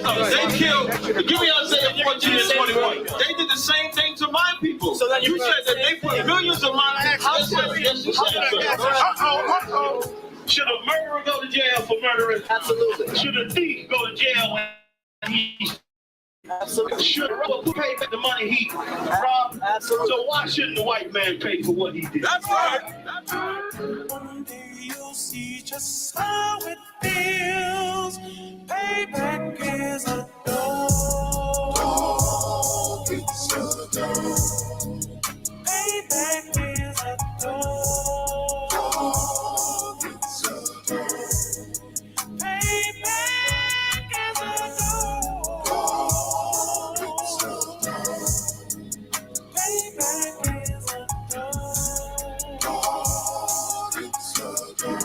They killed. Give me Isaiah 14 and 21. They did the same thing to my people. So then you said that they put millions of my access. Yes, you said. Should a murderer go to jail for murdering? Absolutely. Should a thief go to jail when he's... Absolutely. Should a robber pay back the money he robbed? Absolutely. So why shouldn't the white man pay for what he did? That's right. That's right. One day you'll see just how it feels. Payback is a dog. It's a dog. Payback is a dog. It's a dog. Payback is a dog. It's a dog. Payback is a dog. It's a dog.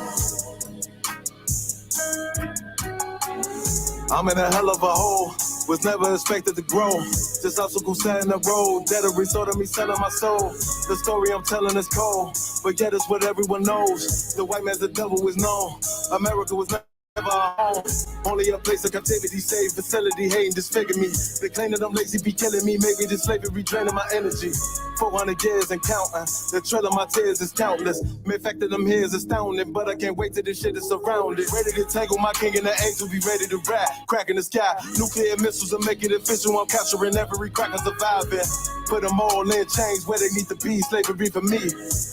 I'm in a hell of a hole, was never expected to grow. Just obstacle set in the road, that a result of me selling my soul. The story I'm telling is cold, but yet it's what everyone knows. The white man's the devil is known. America was never a home, only a place of captivity, safe facility, hating, disfigure me. They claim that I'm lazy, be killing me. Maybe this slavery draining my energy. 400 years and counting, the trail of my tears is countless. Main fact that I'm here is astounding, but I can't wait till this shit is surrounded. Ready to tangle my king and the angel, be ready to rap. Crack in the sky, nuclear missiles will make it official. I'm capturing every cracker surviving. Put them all in chains where they need to be, slavery for me.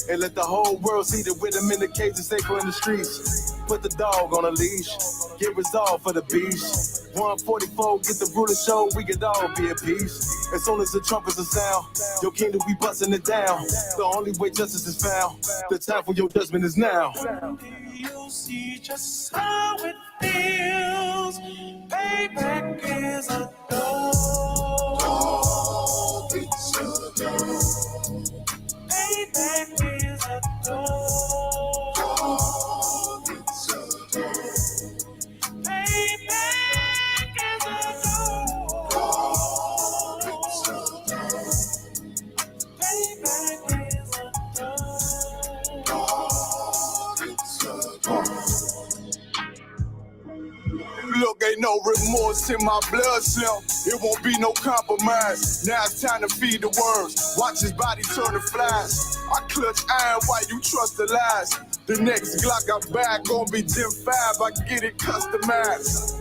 And let the whole world see that with them in the cage and safer in the streets. Put the dog on a leash, get resolved for the beast. 144, get the ruler show, we could all be at peace. As soon as the trumpets are sound, your kingdom we busting it down. The only way justice is found, the time for your judgment is now. One day you'll see just how it feels. Payback is a dog. It's a dog. Payback is a dog. It's a dog. Payback is a dog. It's a dog. Payback is a dog. It's a dog. Look, ain't no remorse in my blood slump. It won't be no compromise. Now it's time to feed the worms. Watch his body turn to flies. I clutch iron while you trust the lies. The next Glock I buy gon' be Gen 5. I get it customized.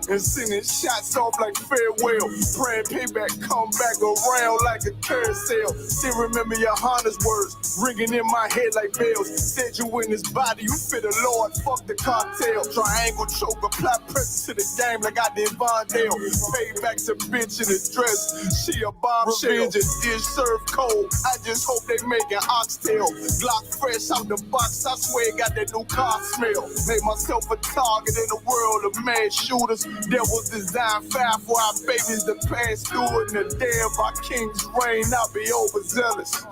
And sending shots off like farewell. Praying payback come back around like a carousel. Still remember your Honda's words ringing in my head like bells. Said you in his body, you fit the Lord, fuck the cocktail. Triangle choke, apply pressure to the game like I did Vondale. Payback's a bitch in a dress, she a bombshell. Revenge is dish served cold, I just hope they make an oxtail. Glock fresh out the box, I swear it got that new car smell. Made myself a target in a world of mad shooters. Devils design fire for our babies to pass through in the day of our king's reign. I'll be overzealous.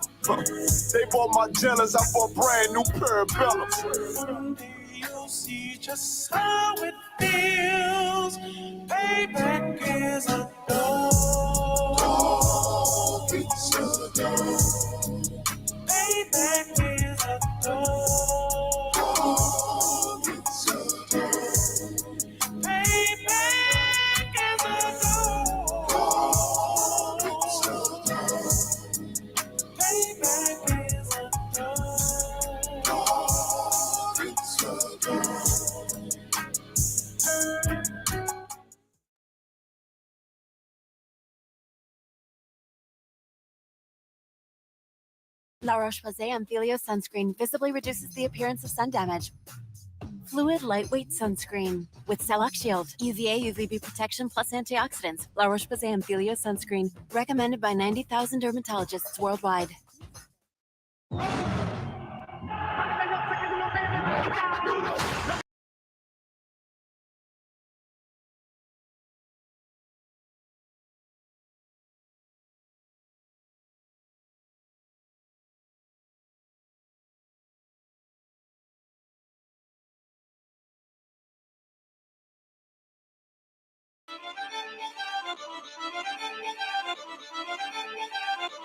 They bought my jealous, I bought brand new parabellums. One day you'll see just how it feels. Payback is a dog. It's a dog. Payback is a dog. It's a dog. Payback is a dog. It's a dog. Payback is a dog. It's a dog. La Roche-Posay Amphilio Sunscreen visibly reduces the appearance of sun damage. Fluid lightweight sunscreen with Cell-Lock Shield, UVA, UVB protection plus antioxidants. La Roche-Posay Amphilio Sunscreen, recommended by 90,000 dermatologists worldwide.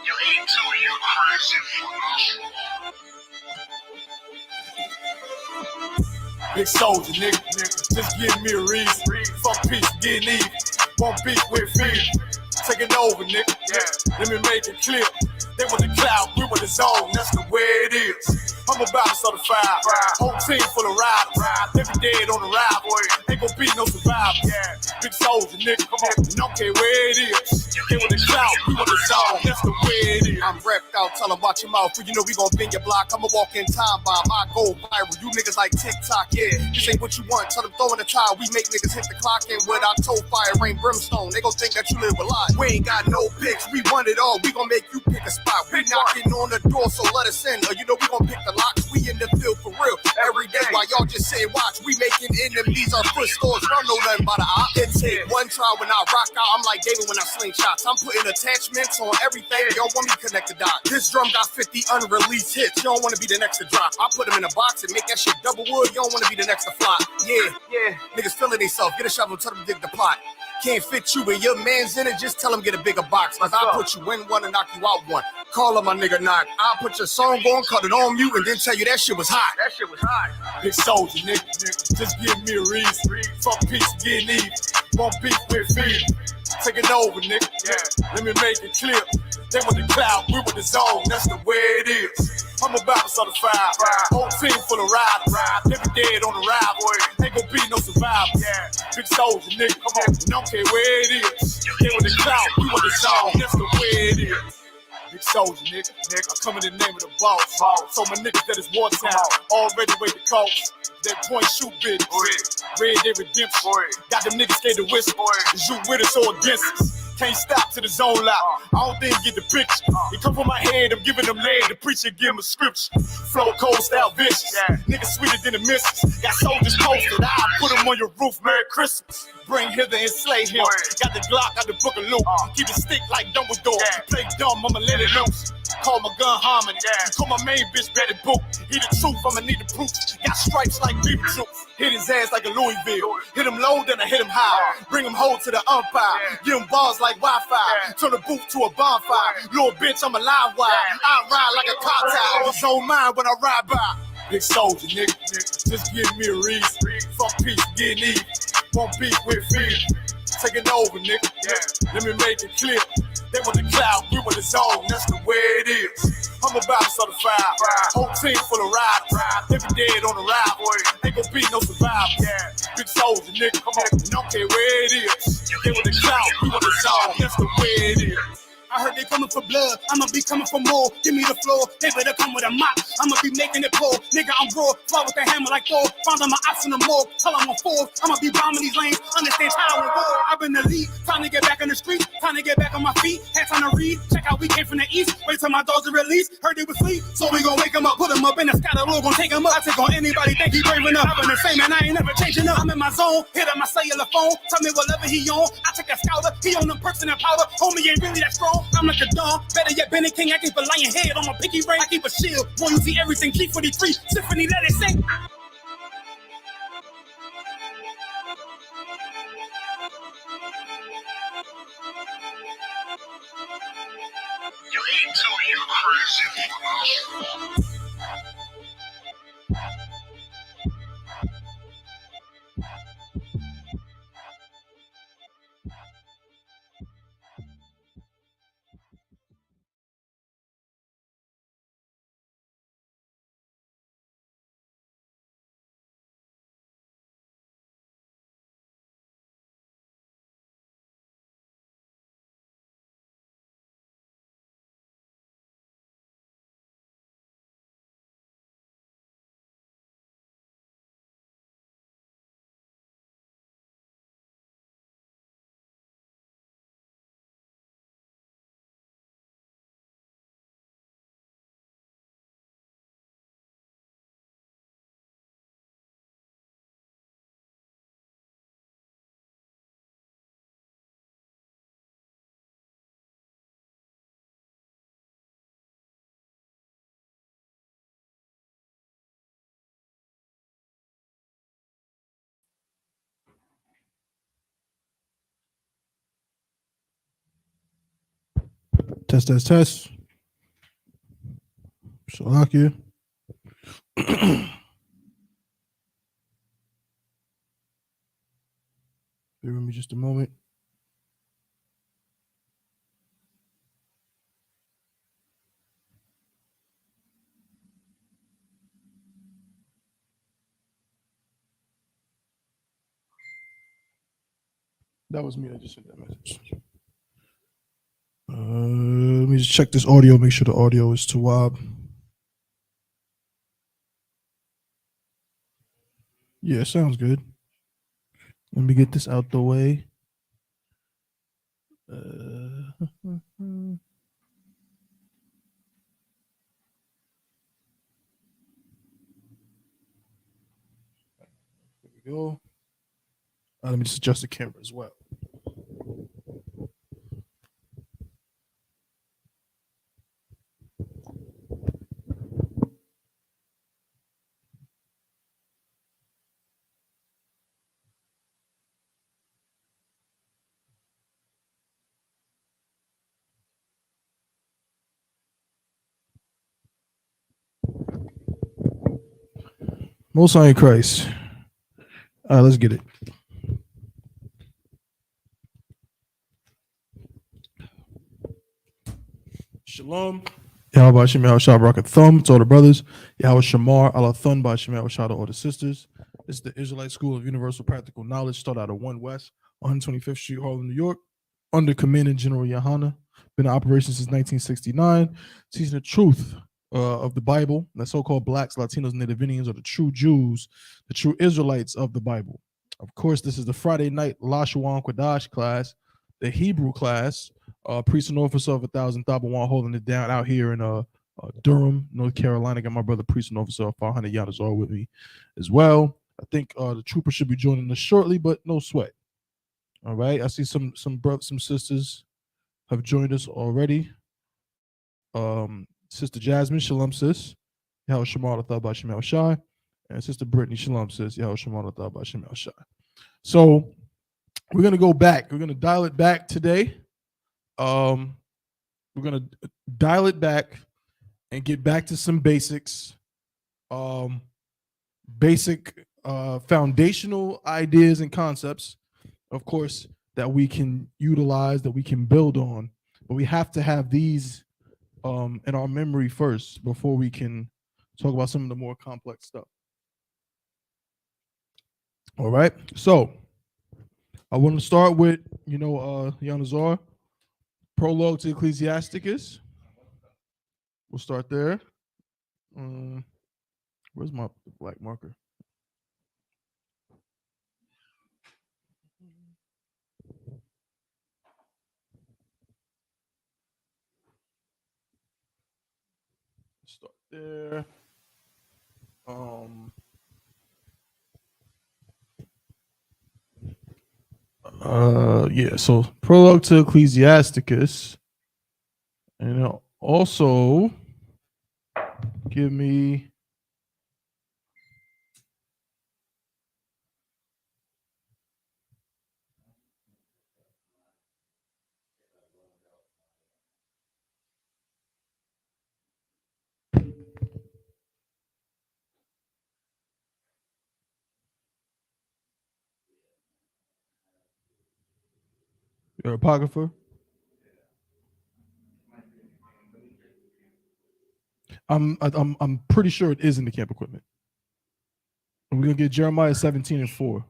You ain't too you crazy for this. Big soldier, nigga. Just give me a reason. Fuck peace, getting even. Won't beef with fear. Taking over, nigga. Let me make it clear. They want the cloud, we want the zone. That's the way it is. I'm about to start a fire. Whole team full of riders. They be dead on the ride, boy. Ain't gon' be no survivors. Big soldier, nigga. Come on. And don't care where it is. They want the cloud, we want the zone. That's the way it is. I'm repped out, tell them watch your mouth. You know we gon' bend your block. I'ma walk in time bomb. I go viral. You niggas like TikTok, yeah. This ain't what you want. Tell them throw in the towel. We make niggas hit the clock and with our toe fire, rain brimstone. They gon' think that you live a lie. We ain't got no picks. We want it all. We gon' make you pick a spot. We knocking on the door, so let us in. You know we gon' pick the locks. We in the field for real. Every day while y'all just say watch. We making enemies our foot stores. Don't know nothing about the op. It take one try when I rock out. I'm like David when I sling shots. I'm putting attachments on everything. You don't want me to connect the dot. This drum got 50 unreleased hits. You don't want to be the next to drop. I put them in a box and make that shit double wood. You don't want to be the next to flop. Yeah. Niggas feeling themselves. Get a shovel, tell them to dig the plot. Can't fit you and your man's in it, just tell him get a bigger box. Cause I'll put you in one and knock you out one. Call him my nigga knock. I'll put your song on, cut it on you, and then tell you that shit was hot. Big soldier, nigga. Just give me a reason. Fuck peace, getting even. Won't beef with fear. Taking over, nigga. Let me make it clear. They want the cloud, we want the zone. That's the way it is. I'm about to start a fire. Whole team full of riders. They be dead on the ride, boy. Ain't gon' be no survivors. Big soldier, nigga. Come on. Don't care where it is. They want the cloud, we want the zone. That's the way it is. Big soldier, nigga. I come in the name of the boss. So my niggas that is wartime. Already wait the coast. That point shoot bitch. Red Dead Redemption. Got them niggas scared to whisper. Is you with us or against us? Can't stop to the zone lock. I don't think get the picture. It come from my head, I'm giving them lead. The preacher give him a scripture. Flow cold style vicious. Niggas sweeter than the missus. Got soldiers posted. I put them on your roof. Merry Christmas. Bring hither and slay him. Got the Glock out the book of Luke. Keep it stick like Dumbledore. Play dumb, I'ma let it loose. Call my gun harmony. Call my main bitch Betty Boop. He the truth, I'ma need the proof. Got stripes like beef troops. Hit his ass like a Louisville. Hit him low, then I hit him high. Bring him home to the umpire. Give him bars like Wi-Fi. Turn the booth to a bonfire. Little bitch, I'm a live wire. I ride like a car tire. It's on mine when I ride by. Big soldier, nigga. Just give me a reason. Fuck peace, getting even. Won't beef with fear. Taking over, nigga. Let me make it clear. They want the cloud, we want the zone. That's the way it is. I'm about to start a fire. Whole team full of riders. They be dead on the ride, boy. Ain't gon' be no survivors. Big soldier, nigga. Come on. Don't care where it is. They want the cloud, we want the zone. That's the way it is. I heard they coming for blood, I'ma be coming for more. Give me the floor, they better come with a mop. I'ma be making it pour. Nigga, I'm raw, fly with the hammer like Thor. Found on my ops in the morgue, tell them I'm four. I'ma be bombing these lanes, understand how and war. I've been the lead, time to get back in the street, time to get back on my feet. Had time to read, check out we came from the east. Wait till my dogs are released, heard they was sleep. So we gon' wake them up, put them up in the sky, the Lord gon' take them up. I take on anybody, think he brave enough. I've been the same and I ain't never changing up. I'm in my zone, hit up my cellular phone, tell me whatever he on. I take that scouter, he on them perks and that powder. Homie ain't really that strong, I'm like a dog. Better yet, Benny King, I keep a lion head on my pinky ring. I keep a shield. Boy, you see everything. G43, Symphony, let it sing. You ain't too, you crazy. Test. Shalakia. me just a moment. That was me. I just sent that message. Let me just check this audio, make sure the audio is to Wab. Yeah, sounds good. Let me get this out the way. There we go. Let me just adjust the camera as well. Most High in Christ. All right, let's get it. Shalom. Yahweh Shem Yahweh Shah Barak Thumb to all the brothers. Yahweh Shamar Allah Thun by Shem Yahweh Shah to all the sisters. This is the Israelite School of Universal Practical Knowledge, started out of 1 West, 125th Street, Harlem, New York, under Commandant General Yohana. Been in operation since 1969, teaching the truth of the Bible. The so-called blacks, Latinos, Native Indians are the true Jews, the true Israelites of the Bible. Of course, this is the Friday night Lashawan Qadash class, the Hebrew class. Priest and officer of 1,000 Thabawan holding it down out here in Durham, North Carolina. Got my brother Priest and officer of 500 Yadazar with me as well. I think the trooper should be joining us shortly, but no sweat. All right, I see some sisters have joined us already. Sister Jasmine, shalom sis. Yahweh Shemar Lathabah Shemel Shai. And Sister Brittany, shalom sis. Yahweh Shemar Lathabah Shemel Shai. So we're gonna go back. We're gonna dial it back today. We're gonna dial it back and get back to some basics. Basic foundational ideas and concepts, of course, that we can utilize, that we can build on. But we have to have these in our memory first before we can talk about some of the more complex stuff. All right. So I want to start with, Yanazar, prologue to Ecclesiasticus. We'll start there. Where's my black marker? Start there. So prologue to Ecclesiasticus, and also give me your apocrypha. I'm pretty sure it is in the camp equipment. And we're gonna get Jeremiah 17:4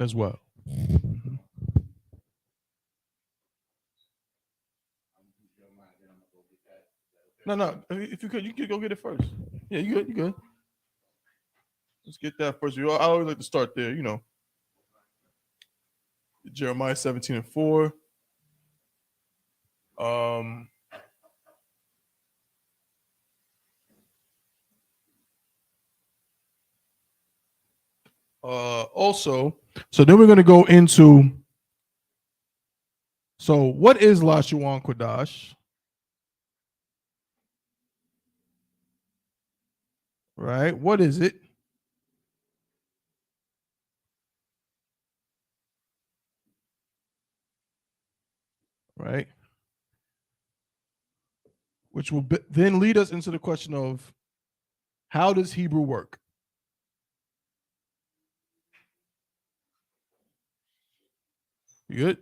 as well. Mm-hmm. No. If you could go get it first. Yeah, you good. Let's get that first. I always like to start there, Jeremiah 17:4. Also, so then we're going to go into, so what is Lashawan Qadash? Right? What is it? Right? Which will then lead us into the question of, how does Hebrew work? You good?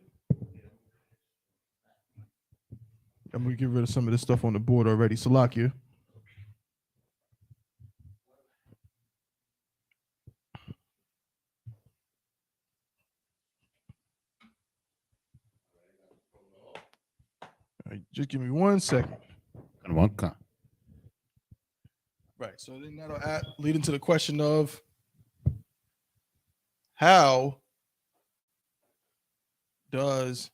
I'm gonna get rid of some of this stuff on the board already. Salakia. All right, just give me 1 second. Right. So then that'll lead into the question of how does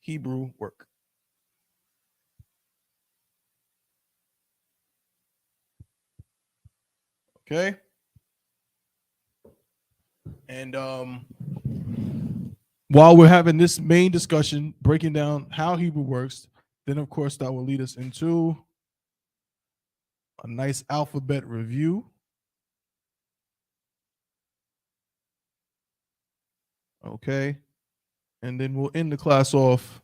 Hebrew work? Okay. And while we're having this main discussion, breaking down how Hebrew works, then of course that will lead us into a nice alphabet review. Okay. And then we'll end the class off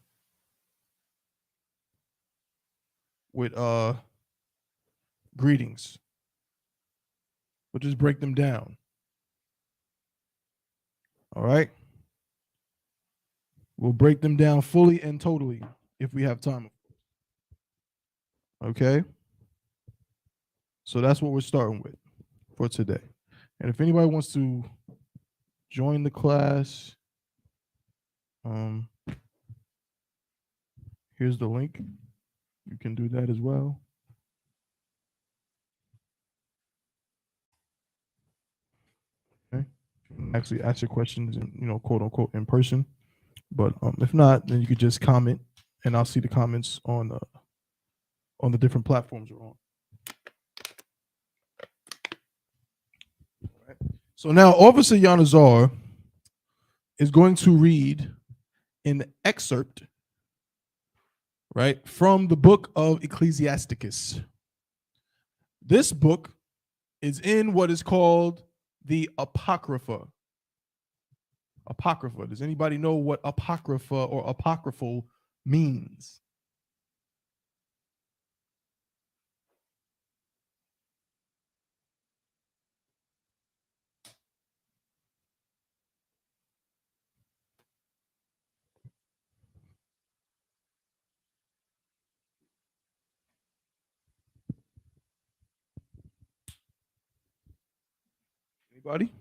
with greetings. We'll just break them down. All right. We'll break them down fully and totally if we have time. Okay. So that's what we're starting with for today. And if anybody wants to join the class, here's the link. You can do that as well. Okay. Actually ask your questions, in, quote unquote, in person. But if not, then you could just comment, and I'll see the comments on the different platforms we're on. All right. So now, Officer Yanazar is going to read an excerpt, right, from the book of Ecclesiasticus. This book is in what is called the Apocrypha. Apocrypha. Does anybody know what Apocrypha or apocryphal means? Anybody?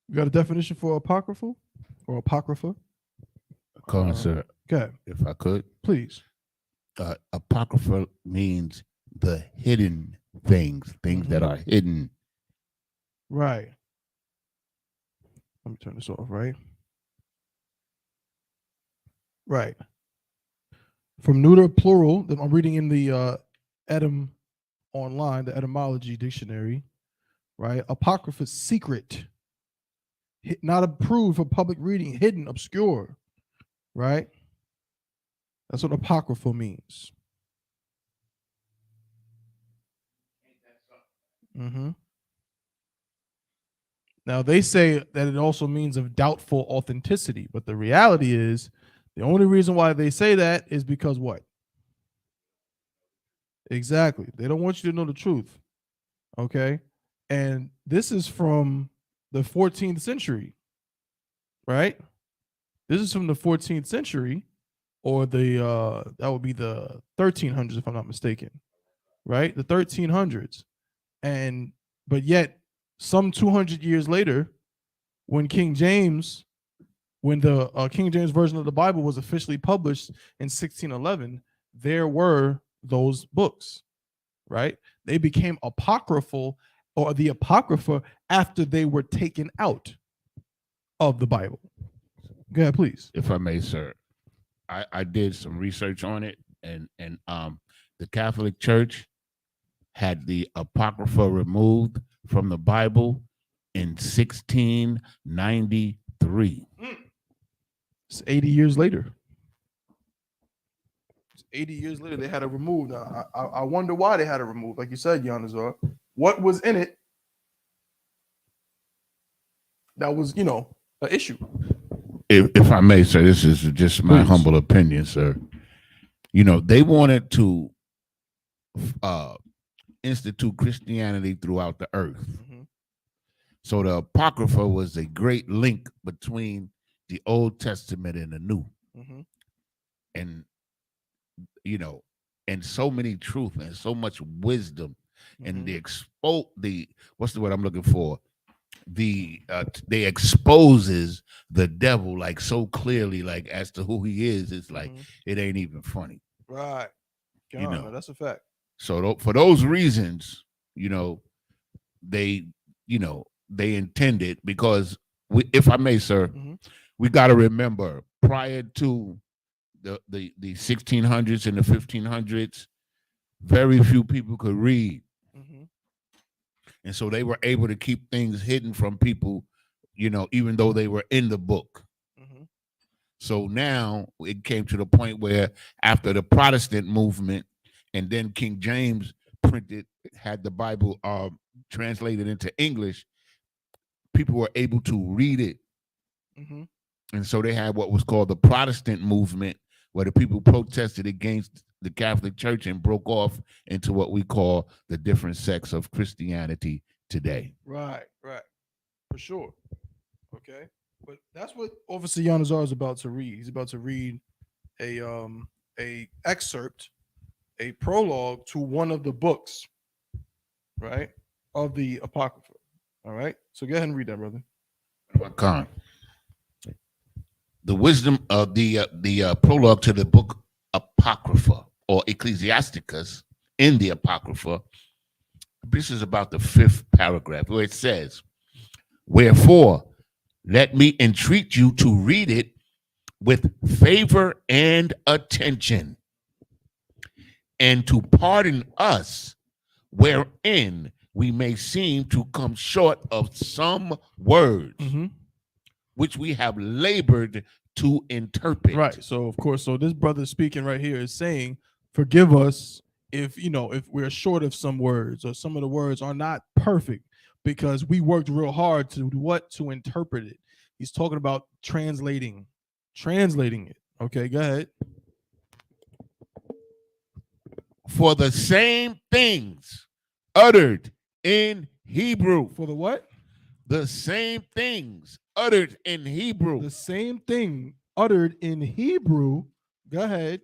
You got a definition for apocryphal or apocrypha? Sir, Okay, if I could, please. apocrypha means the hidden things that are hidden. Right. Let me turn this off, right? Right. From neuter plural, that I'm reading in the Edom online, the etymology dictionary, right? Apocrypha, secret, not approved for public reading, hidden, obscure, right? That's what apocryphal means. Now, they say that it also means of doubtful authenticity, but the reality is the only reason why they say that is because what? Exactly. They don't want you to know the truth. Okay. And this is from the 14th century, right? This is from the 14th century, or the that would be the 1300s, if I'm not mistaken, right? The 1300s. And but yet some 200 years later, when the King James version of the Bible was officially published in 1611, there were those books, right? They became apocryphal or the Apocrypha after they were taken out of the Bible. Go ahead, please. If I may, sir. I did some research on it, and the Catholic Church had the Apocrypha removed from the Bible in 1693. It's 80 years later. It's 80 years later they had it removed. I wonder why they had it removed. Like you said, Yanazar, what was in it that was, an issue? If I may, sir, this is just my Please. humble opinion, sir. They wanted to institute Christianity throughout the earth. Mm-hmm. So the Apocrypha was a great link between the Old Testament and the New. Mm-hmm. And, and so many truth and so much wisdom, and they what's the word I'm looking for? They exposes the devil like so clearly, like as to who he is. It's like it ain't even funny, Right. That's a fact. So for those reasons, they intended, because if I may, sir, we got to remember, prior to the 1600s and the 1500s, very few people could read. And so they were able to keep things hidden from people, even though they were in the book. So now it came to the point where after the Protestant movement, and then King James had the Bible translated into English, people were able to read it. And so they had what was called the Protestant movement, where the people protested against the Catholic Church and broke off into what we call the different sects of Christianity today. Right. For sure. Okay. But that's what Officer Yanazar is about to read. He's about to read a excerpt, a prologue to one of the books, right, of the Apocrypha. All right. So go ahead and read that, brother. Khan. The wisdom of the prologue to the book Apocrypha, or Ecclesiasticus in the Apocrypha. This is about the 5th paragraph, where it says, "Wherefore, let me entreat you to read it with favor and attention, and to pardon us wherein we may seem to come short of some words, which we have labored to interpret." Right. So of course, this brother speaking right here is saying, forgive us if we're short of some words, or some of the words are not perfect, because we worked real hard to interpret it. He's talking about translating it. Okay, go ahead. For the same things uttered in Hebrew. For the what? The same things uttered in Hebrew. The same thing uttered in Hebrew. Go ahead.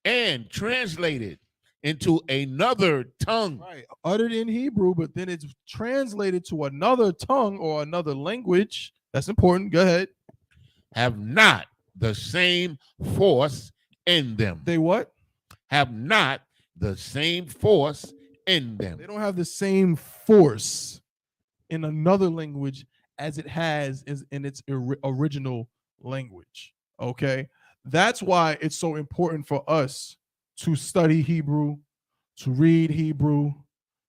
And translated into another tongue. Right. Uttered in Hebrew, but then it's translated to another tongue or another language. That's important. Go ahead. Have not the same force in them. They what? Have not the same force in them. They don't have the same force in another language as it has in its original language. Okay. That's why it's so important for us to study Hebrew, to read Hebrew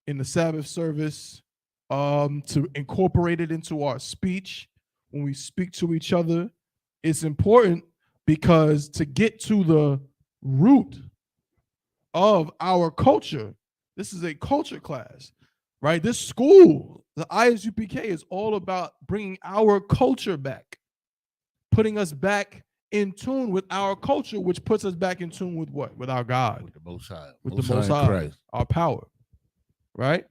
in the Sabbath service, to incorporate it into our speech when we speak to each other. It's important because to get to the root of our culture, this is a culture class, right? This school, the Isupk, is all about bringing our culture back, putting us back in tune with our culture, which puts us back in tune with what? With our God. With the Most High. With the Most High, our power, right?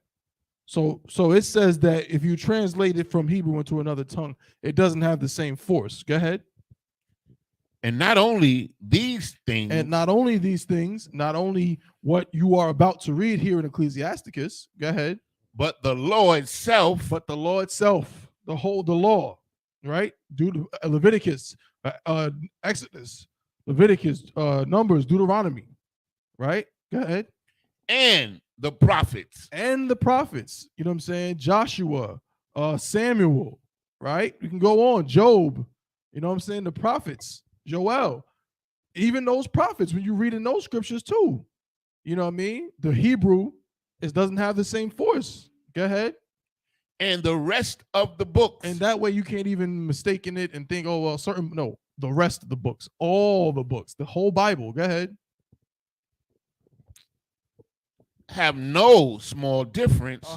So it says that if you translate it from Hebrew into another tongue, it doesn't have the same force. Go ahead. And not only these things. And not only these things, not only what you are about to read here in Ecclesiasticus. Go ahead. But the law itself. But the law itself, the law, right? Leviticus, Exodus, Leviticus, Numbers, Deuteronomy, right? Go ahead. And the prophets. And the prophets. You know what I'm saying? Joshua, Samuel, right? We can go on. Job, you know what I'm saying? The prophets, Joel. Even those prophets, when you read in those scriptures too, you know what I mean? The Hebrew doesn't have the same force. Go ahead. And the rest of the books. And that way you can't even mistake in it and think, oh, well, the rest of the books, all the books, the whole Bible. Go ahead. Have no small difference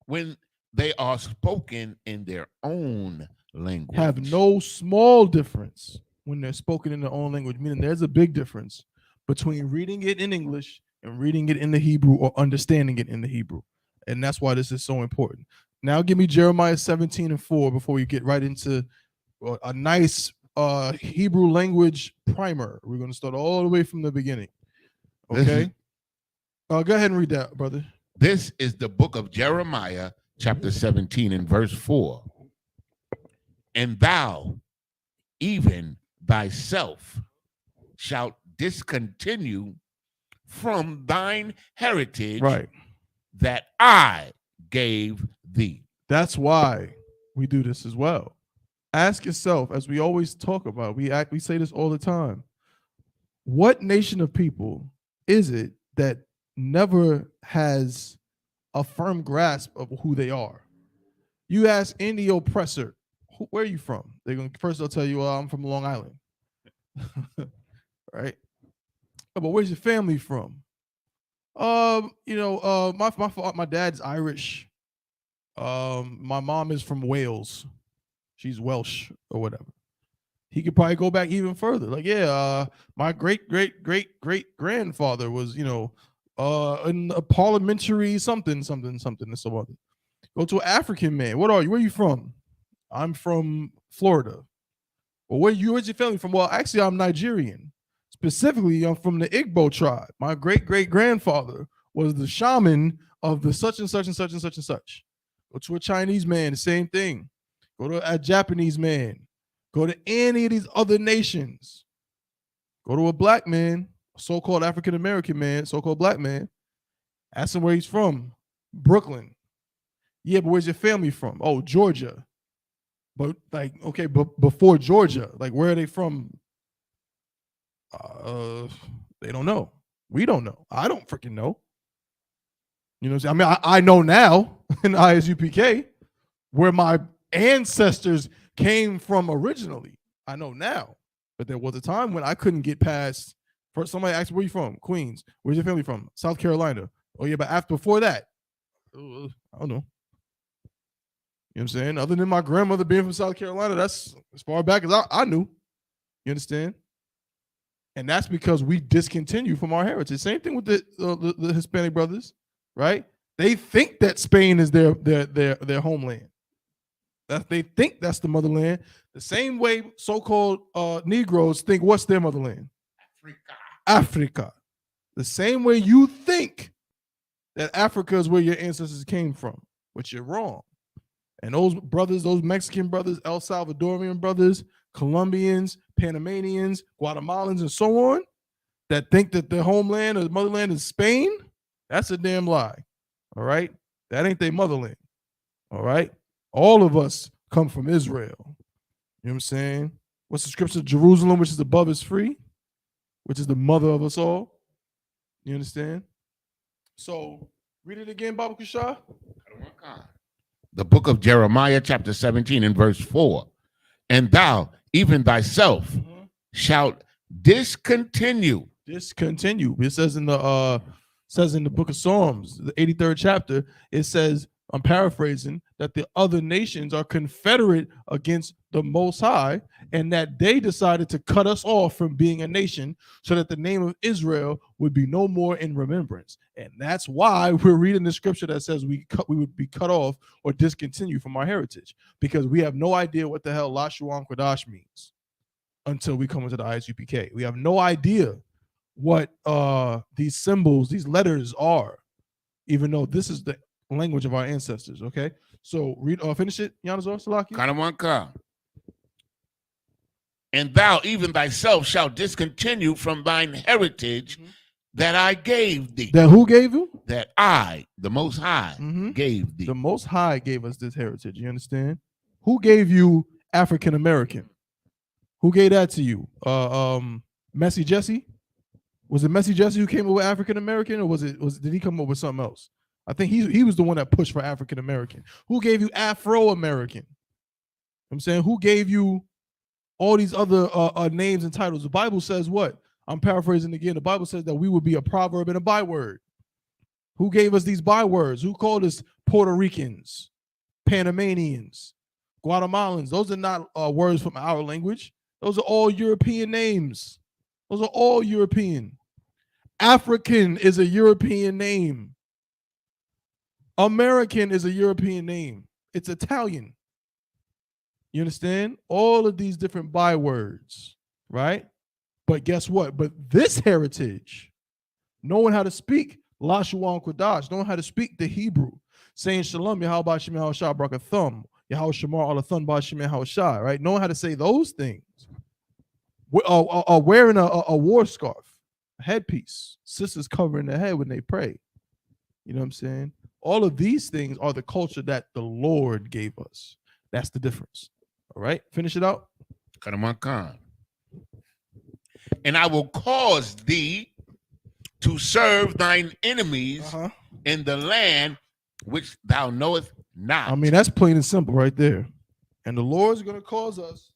when they are spoken in their own language. Have no small difference when they're spoken in their own language, meaning there's a big difference between reading it in English and reading it in the Hebrew or understanding it in the Hebrew. And that's why this is so important. Now give me Jeremiah 17:4 before we get right into a nice Hebrew language primer. We're going to start all the way from the beginning. Okay? Go ahead and read that, brother. This is the book of Jeremiah, chapter 17 and verse 4. And thou, even thyself, shalt discontinue from thine heritage that I gave thee. That's why we do this as well. Ask yourself, as we always talk about, we say this all the time. What nation of people is it that never has a firm grasp of who they are? You ask any oppressor, where are you from? First they'll tell you, well, I'm from Long Island. Right? But where's your family from? My dad's Irish. My mom is from Wales. She's Welsh or whatever. He could probably go back even further. Like, my great grandfather was, in a parliamentary something and some other. Go to an African man. What are you? Where are you from? I'm from Florida. Well, where's your family from? Well, actually, I'm Nigerian. Specifically, I'm from the Igbo tribe. My great-great-grandfather was the shaman of the such and such and such and such and such. Go to a Chinese man, the same thing. Go to a Japanese man. Go to any of these other nations. Go to a black man, a so-called African-American man, so-called black man. Ask him where he's from. Brooklyn. Yeah, but where's your family from? Oh, Georgia. But but before Georgia, where are they from? They don't know. We don't know. I don't freaking know. You know what I'm saying? I mean, I know now in ISUPK where my ancestors came from originally. I know now. But there was a time when I couldn't get past. First, somebody asked, where you from? Queens. Where's your family from? South Carolina. Oh, yeah, but before that, I don't know. You know what I'm saying? Other than my grandmother being from South Carolina, that's as far back as I knew. You understand? And that's because we discontinue from our heritage. Same thing with the Hispanic brothers, right? They think that Spain is their homeland. That they think that's the motherland. The same way so-called Negroes think what's their motherland? Africa. The same way you think that Africa is where your ancestors came from, which you're wrong. And those brothers, those Mexican brothers, El Salvadorian brothers, Colombians, Panamanians, Guatemalans, and so on, that think that their homeland or the motherland is Spain, that's a damn lie. All right? That ain't their motherland. All right? All of us come from Israel. You know what I'm saying? What's the scripture? Jerusalem, which is above, is free, which is the mother of us all. You understand? So, read it again, Baba Kushah. The book of Jeremiah, chapter 17 and verse 4. And thou, even thyself, shalt discontinue. Discontinue. It says in the book of Psalms, the 83rd chapter, it says, I'm paraphrasing, that the other nations are confederate against the Most High, and that they decided to cut us off from being a nation so that the name of Israel would be no more in remembrance. And that's why we're reading the scripture that says we would be cut off or discontinued from our heritage, because we have no idea what the hell Lashawan Qadash means until we come into the ISUPK. We have no idea what these symbols, these letters are, even though this is the language of our ancestors. Okay, so read finish it, Yanazor Salaki. Kanawanka. And thou even thyself shalt discontinue from thine heritage that I gave thee. That who gave you? That I, the Most High, gave thee. The Most High gave us this heritage. You understand? Who gave you African American? Who gave that to you? Messy Jesse? Was it Messy Jesse who came up with African American, or did he come up with something else? I think he was the one that pushed for African American. Who gave you Afro American? I'm saying, who gave you all these other names and titles? The Bible says what? I'm paraphrasing again. The Bible says that we would be a proverb and a byword. Who gave us these bywords? Who called us Puerto Ricans, Panamanians, Guatemalans? Those are not words from our language. Those are all European names. Those are all European. African is a European name. American is a European name. It's Italian. You understand? All of these different bywords, right? But guess what? But this heritage, knowing how to speak Lashawan Qadash, knowing how to speak the Hebrew, saying Shalom, Yahweh Shem Yahweh Barak Thumb, Yahweh Shamar Allah Thun Ba Shem Yahweh Shai, right? Knowing how to say those things. Wearing a war scarf, a headpiece, sisters covering their head when they pray. You know what I'm saying? All of these things are the culture that the Lord gave us. That's the difference. All right, finish it out. Khan. And I will cause thee to serve thine enemies in the land which thou knowest not. I mean, that's plain and simple right there. And the Lord's going to cause us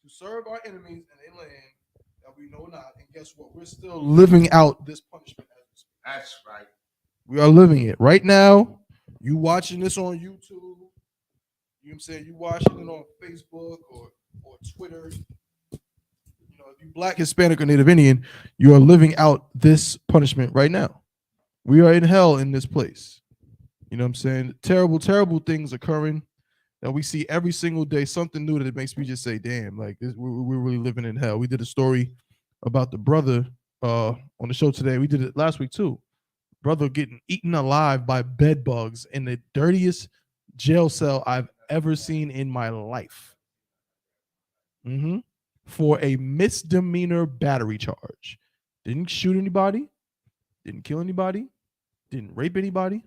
to serve our enemies in a land that we know not. And guess what? We're still living out this punishment. That's right. We are living it right now. You watching this on YouTube. You know what I'm saying? You watching it on Facebook or Twitter. You know, if you Black, Hispanic, or Native Indian, you are living out this punishment right now. We are in hell in this place. You know what I'm saying? Terrible, terrible things occurring that we see every single day. Something new that it makes me just say, damn, like this, we're really living in hell. We did a story about the brother on the show today. We did it last week too. Brother getting eaten alive by bed bugs in the dirtiest jail cell I've ever seen in my life. For a misdemeanor battery charge. Didn't shoot anybody, didn't kill anybody, didn't rape anybody.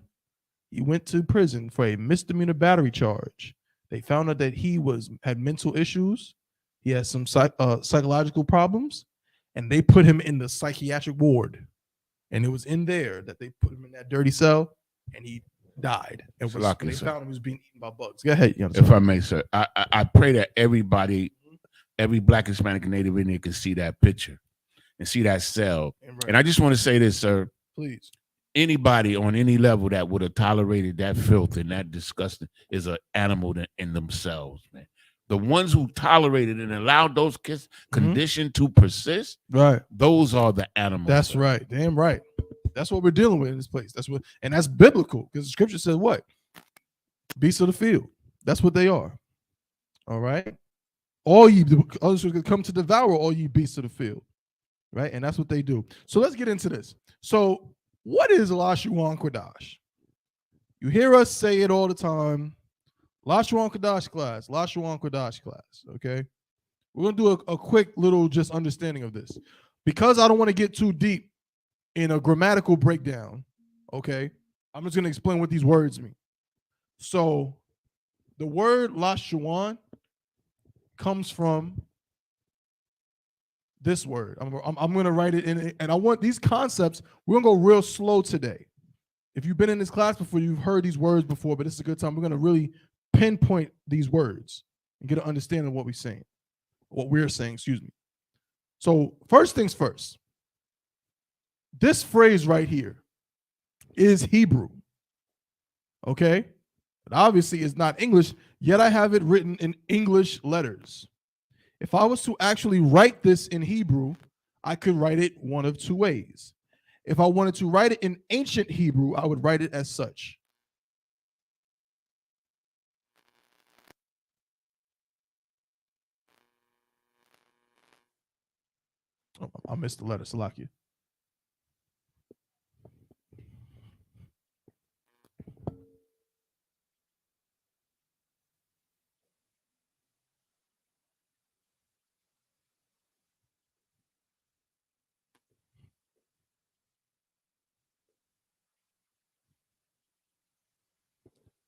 He went to prison for a misdemeanor battery charge. They found out that he had mental issues. He had some psychological problems, and they put him in the psychiatric ward. And it was in there that they put him in that dirty cell, and he died. And they found him he was being eaten by bugs. Go ahead, if I may, sir. I pray that everybody, every Black, Hispanic, and Native Indian can see that picture and see that cell. And I just want to say this, sir. Please. Anybody on any level that would have tolerated that filth and that disgusting is an animal in themselves, man. The ones who tolerated and allowed those conditions to persist, right? Those are the animals. That's sir. Right. Damn right. That's what we're dealing with in this place. That's biblical, because the scripture says what? Beasts of the field. That's what they are. All right. All ye others who come to devour all ye beasts of the field. Right. And that's what they do. So let's get into this. So what is Lashawan Qadash? You hear us say it all the time. Lashawan Qadash class, Lashawan Qadash class, okay? We're going to do a quick little just understanding of this. Because I don't want to get too deep in a grammatical breakdown, okay? I'm just going to explain what these words mean. So the word Lashawan comes from this word. I'm going to write it in, and I want these concepts, we're going to go real slow today. If you've been in this class before, you've heard these words before, but this is a good time. We're going to really pinpoint these words and get an understanding of what we're saying, excuse me. So first things first, this phrase right here is Hebrew, okay? It obviously is not English, yet I have it written in English letters. If I was to actually write this in Hebrew, I could write it one of two ways. If I wanted to write it in ancient Hebrew, I would write it as such. Oh, I missed the letter, Salakia.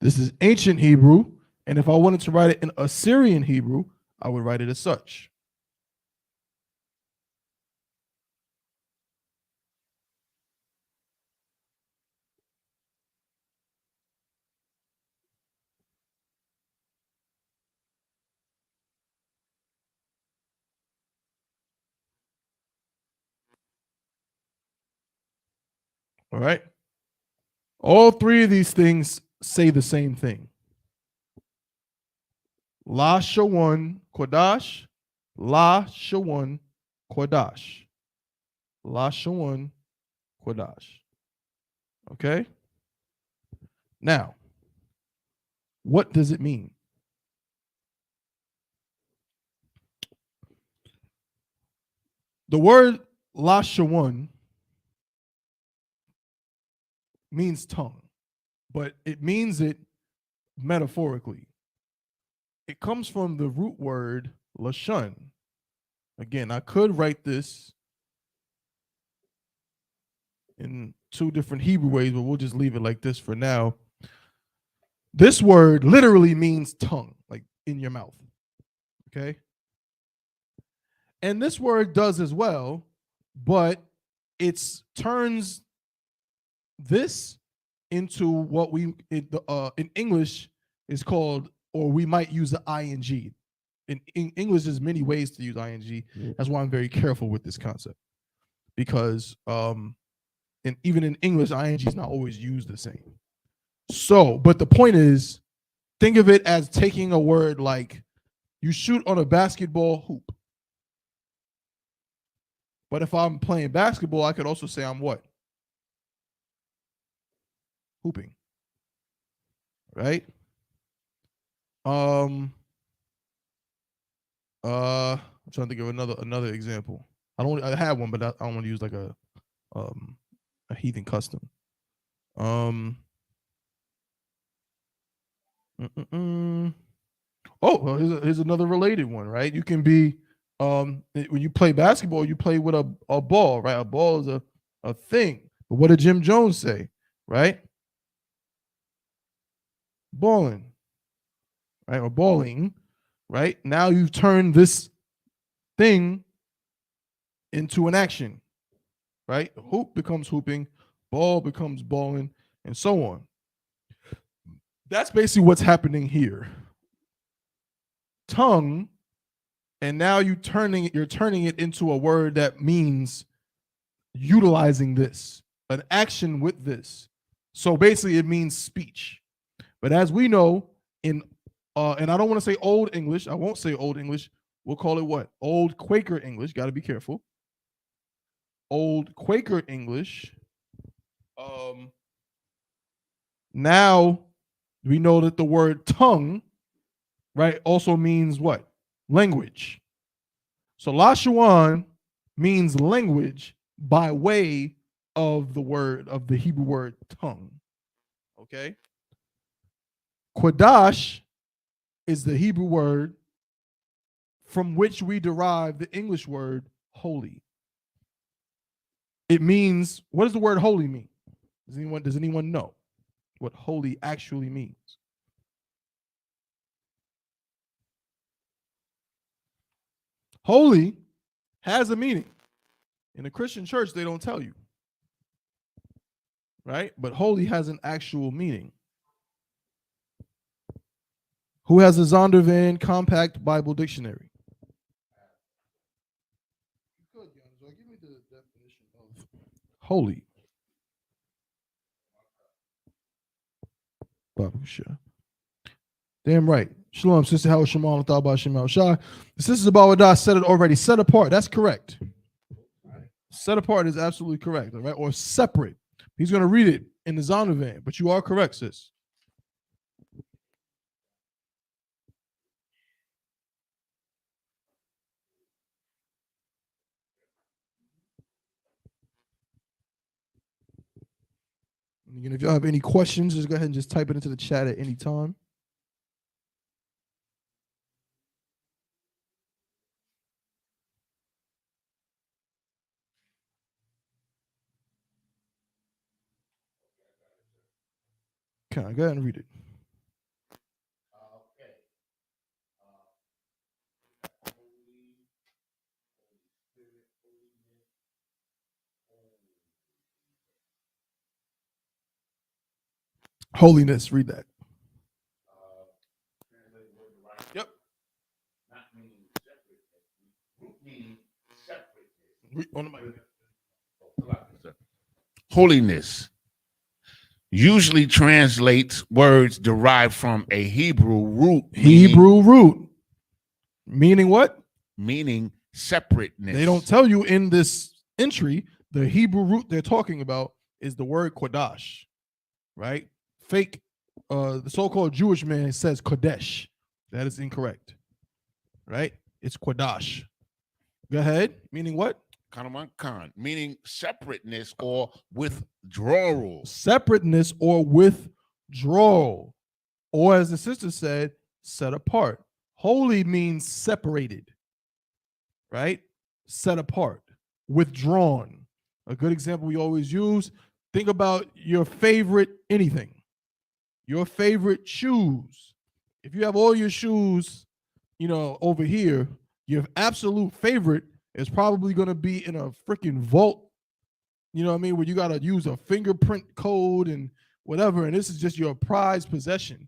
This is ancient Hebrew, and if I wanted to write it in Assyrian Hebrew, I would write it as such. All right. All three of these things say the same thing. Lashawan Qadash, Lashawan Qadash, Lashawan Qadash. Okay. Now, what does it mean? The word Lashawan means tongue, but it means it metaphorically. It comes from the root word lashon. Again, I could write this in two different Hebrew ways, but we'll just leave it like this for now. This word literally means tongue, like in your mouth. Okay. And this word does as well, but it turns this into what we in English is called, or we might use the ing. In English, there's many ways to use ing. That's why I'm very careful with this concept, because even in English, ing is not always used the same. So, but the point is, think of it as taking a word like you shoot on a basketball hoop. But if I'm playing basketball, I could also say I'm what? Hooping. Right? I'm trying to think of another example. I have one, but I don't want to use like a heathen custom. Oh, here's another related one, right? You can be when you play basketball, you play with a ball, right? A ball is a thing. But what did Jim Jones say, right? Balling, right? Or balling, right? Now you've turned this thing into an action, right? Hoop becomes hooping, ball becomes balling, and so on. That's basically what's happening here. Tongue, and now you're turning it into a word that means utilizing this, an action with this. So basically, it means speech. But as we know, and I don't want to say Old English. I won't say Old English. We'll call it what? Old Quaker English. Got to be careful. Old Quaker English. Now we know that the word tongue, right, also means what? Language. So Lashawan means language by way of the Hebrew word tongue. Okay. Qadash is the Hebrew word from which we derive the English word holy. It means, what does the word holy mean? Does anyone know what holy actually means? Holy has a meaning. In a Christian church, they don't tell you, right? But holy has an actual meaning. Who has a Zondervan Compact Bible Dictionary? Good, so give me the definition of holy. Babusha. Damn right. Shalom, sister. How is Shema? Thought about Shema Shah. The sisters about what I said it already. Set apart. That's correct. Set apart is absolutely correct, all right? Or separate. He's going to read it in the Zondervan, but you are correct, sis. Again, if y'all have any questions, just go ahead and just type it into the chat at any time. Okay, go ahead and read it. Holiness. Read that. Yep. On the mic. Holiness usually translates words derived from a Hebrew root. Hebrew root. Meaning what? Meaning separateness. They don't tell you in this entry. The Hebrew root they're talking about is the word Qadash, right? Fake, the so-called Jewish man says Kodesh. That is incorrect, right? It's Qadash. Go ahead. Meaning what? Khan, meaning separateness or withdrawal. Separateness or withdrawal. Or as the sister said, set apart. Holy means separated, right? Set apart, withdrawn. A good example we always use, think about your favorite anything. Your favorite shoes. If you have all your shoes, over here, your absolute favorite is probably going to be in a freaking vault, where you got to use a fingerprint code and whatever, and this is just your prized possession.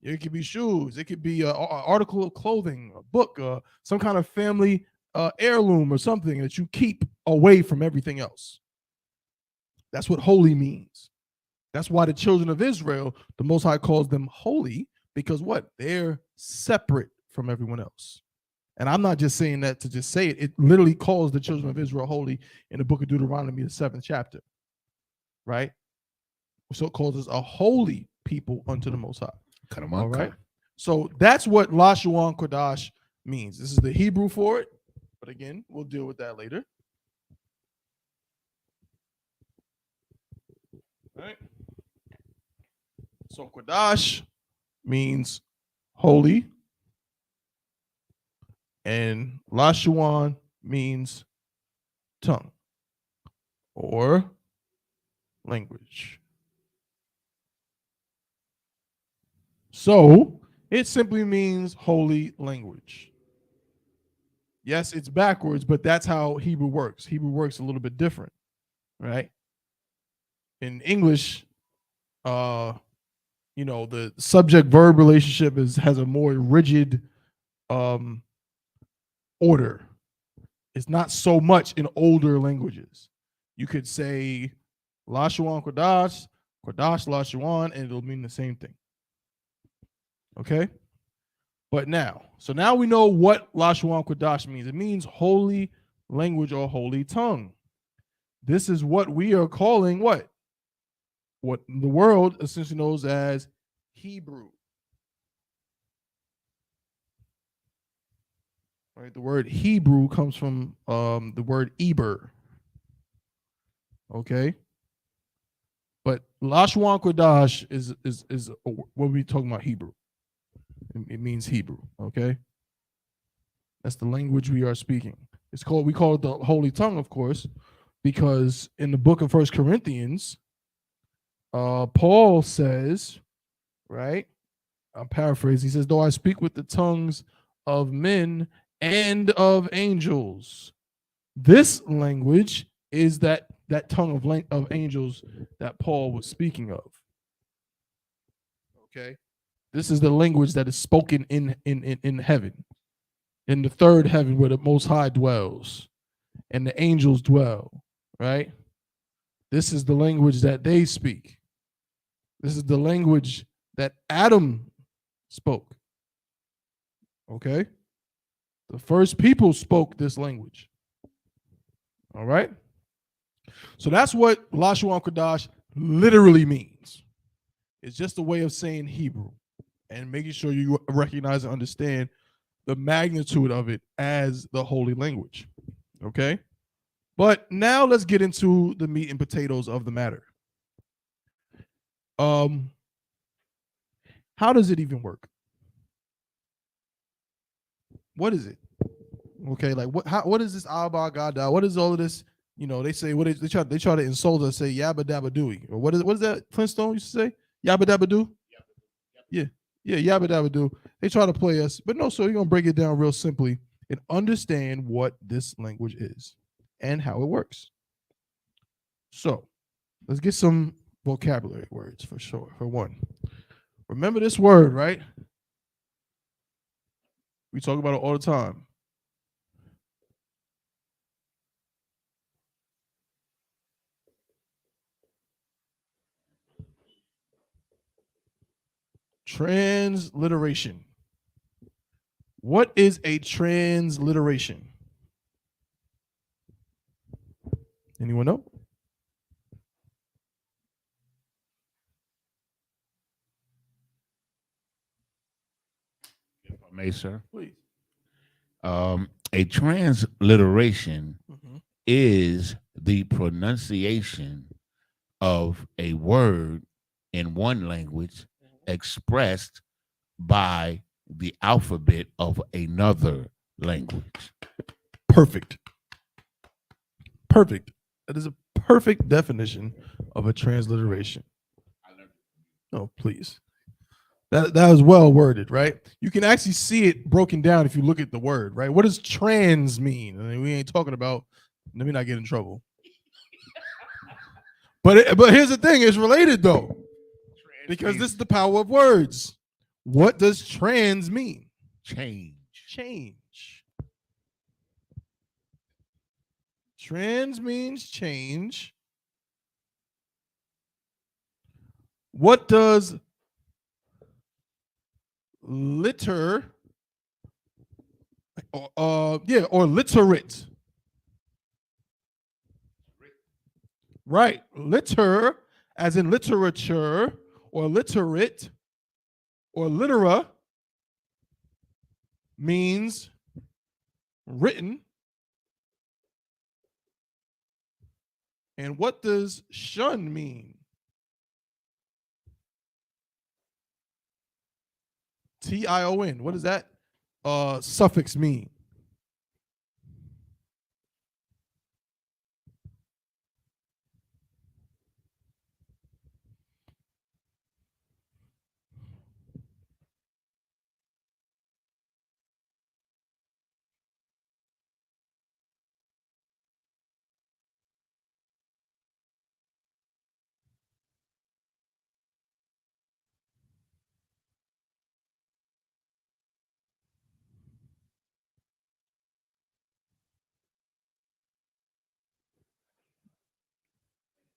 It could be shoes, it could be an article of clothing, a book, some kind of family heirloom or something that you keep away from everything else. That's what holy means. That's why the children of Israel, the Most High calls them holy, because what? They're separate from everyone else. And I'm not just saying that to just say it. It literally calls the children of Israel holy in the book of Deuteronomy, the 7th chapter, right? So it calls us a holy people unto the Most High. All right. So that's what Lashawan Qadash means. This is the Hebrew for it. But again, we'll deal with that later. All right. So Qadash means holy. And Lashawan means tongue or language. So it simply means holy language. Yes, it's backwards, but that's how Hebrew works. Hebrew works a little bit different, right? In English, the subject-verb relationship has a more rigid order. It's not so much in older languages. You could say Lashawan Qadash, Qadash Lashawan, and it'll mean the same thing. Okay? But now we know what Lashawan Qadash means. It means holy language or holy tongue. This is what we are calling what? What the world essentially knows as Hebrew. Right, the word Hebrew comes from the word Eber. Okay, but Lashawan Qadash is what we talking about Hebrew. It means Hebrew. Okay, that's the language we are speaking. We call it the Holy Tongue, of course, because in the book of 1 Corinthians, Paul says, right? I'm paraphrasing. He says, "Though I speak with the tongues of men and of angels." This language is that tongue of angels that Paul was speaking of. Okay, this is the language that is spoken in heaven, in the third heaven where the Most High dwells, and the angels dwell. Right, this is the language that they speak. This is the language that Adam spoke. Okay. The first people spoke this language. All right. So that's what Lashawan Qadash literally means. It's just a way of saying Hebrew and making sure you recognize and understand the magnitude of it as the holy language. Okay. But now let's get into the meat and potatoes of the matter. How does it even work? What is it? Okay, like what is this Abba Gada? What is all of this? They say they try to insult us, say yabba dabba dooey. Or what is that Flintstone used to say? Yabba dabba doo? Yeah, yabba dabba doo. They try to play us, but no, so you're gonna break it down real simply and understand what this language is and how it works. So let's get some vocabulary words for sure. For one, remember this word, right? We talk about it all the time. Transliteration. What is a transliteration? Anyone know? If I may, sir. Please. A transliteration is the pronunciation of a word in one language expressed by the alphabet of another language. Perfect. Perfect. That is a perfect definition of a transliteration. Oh, please. That was well worded, right? You can actually see it broken down if you look at the word, right? What does trans mean? I mean, we ain't talking about, let me not get in trouble. But here's the thing, it's related though. Because this is the power of words. What does trans mean? Change. Change. Trans means change. What does liter or literate? Right. Liter as in literature or literate or litera means written. And what does shun mean? Tion. What does that suffix mean?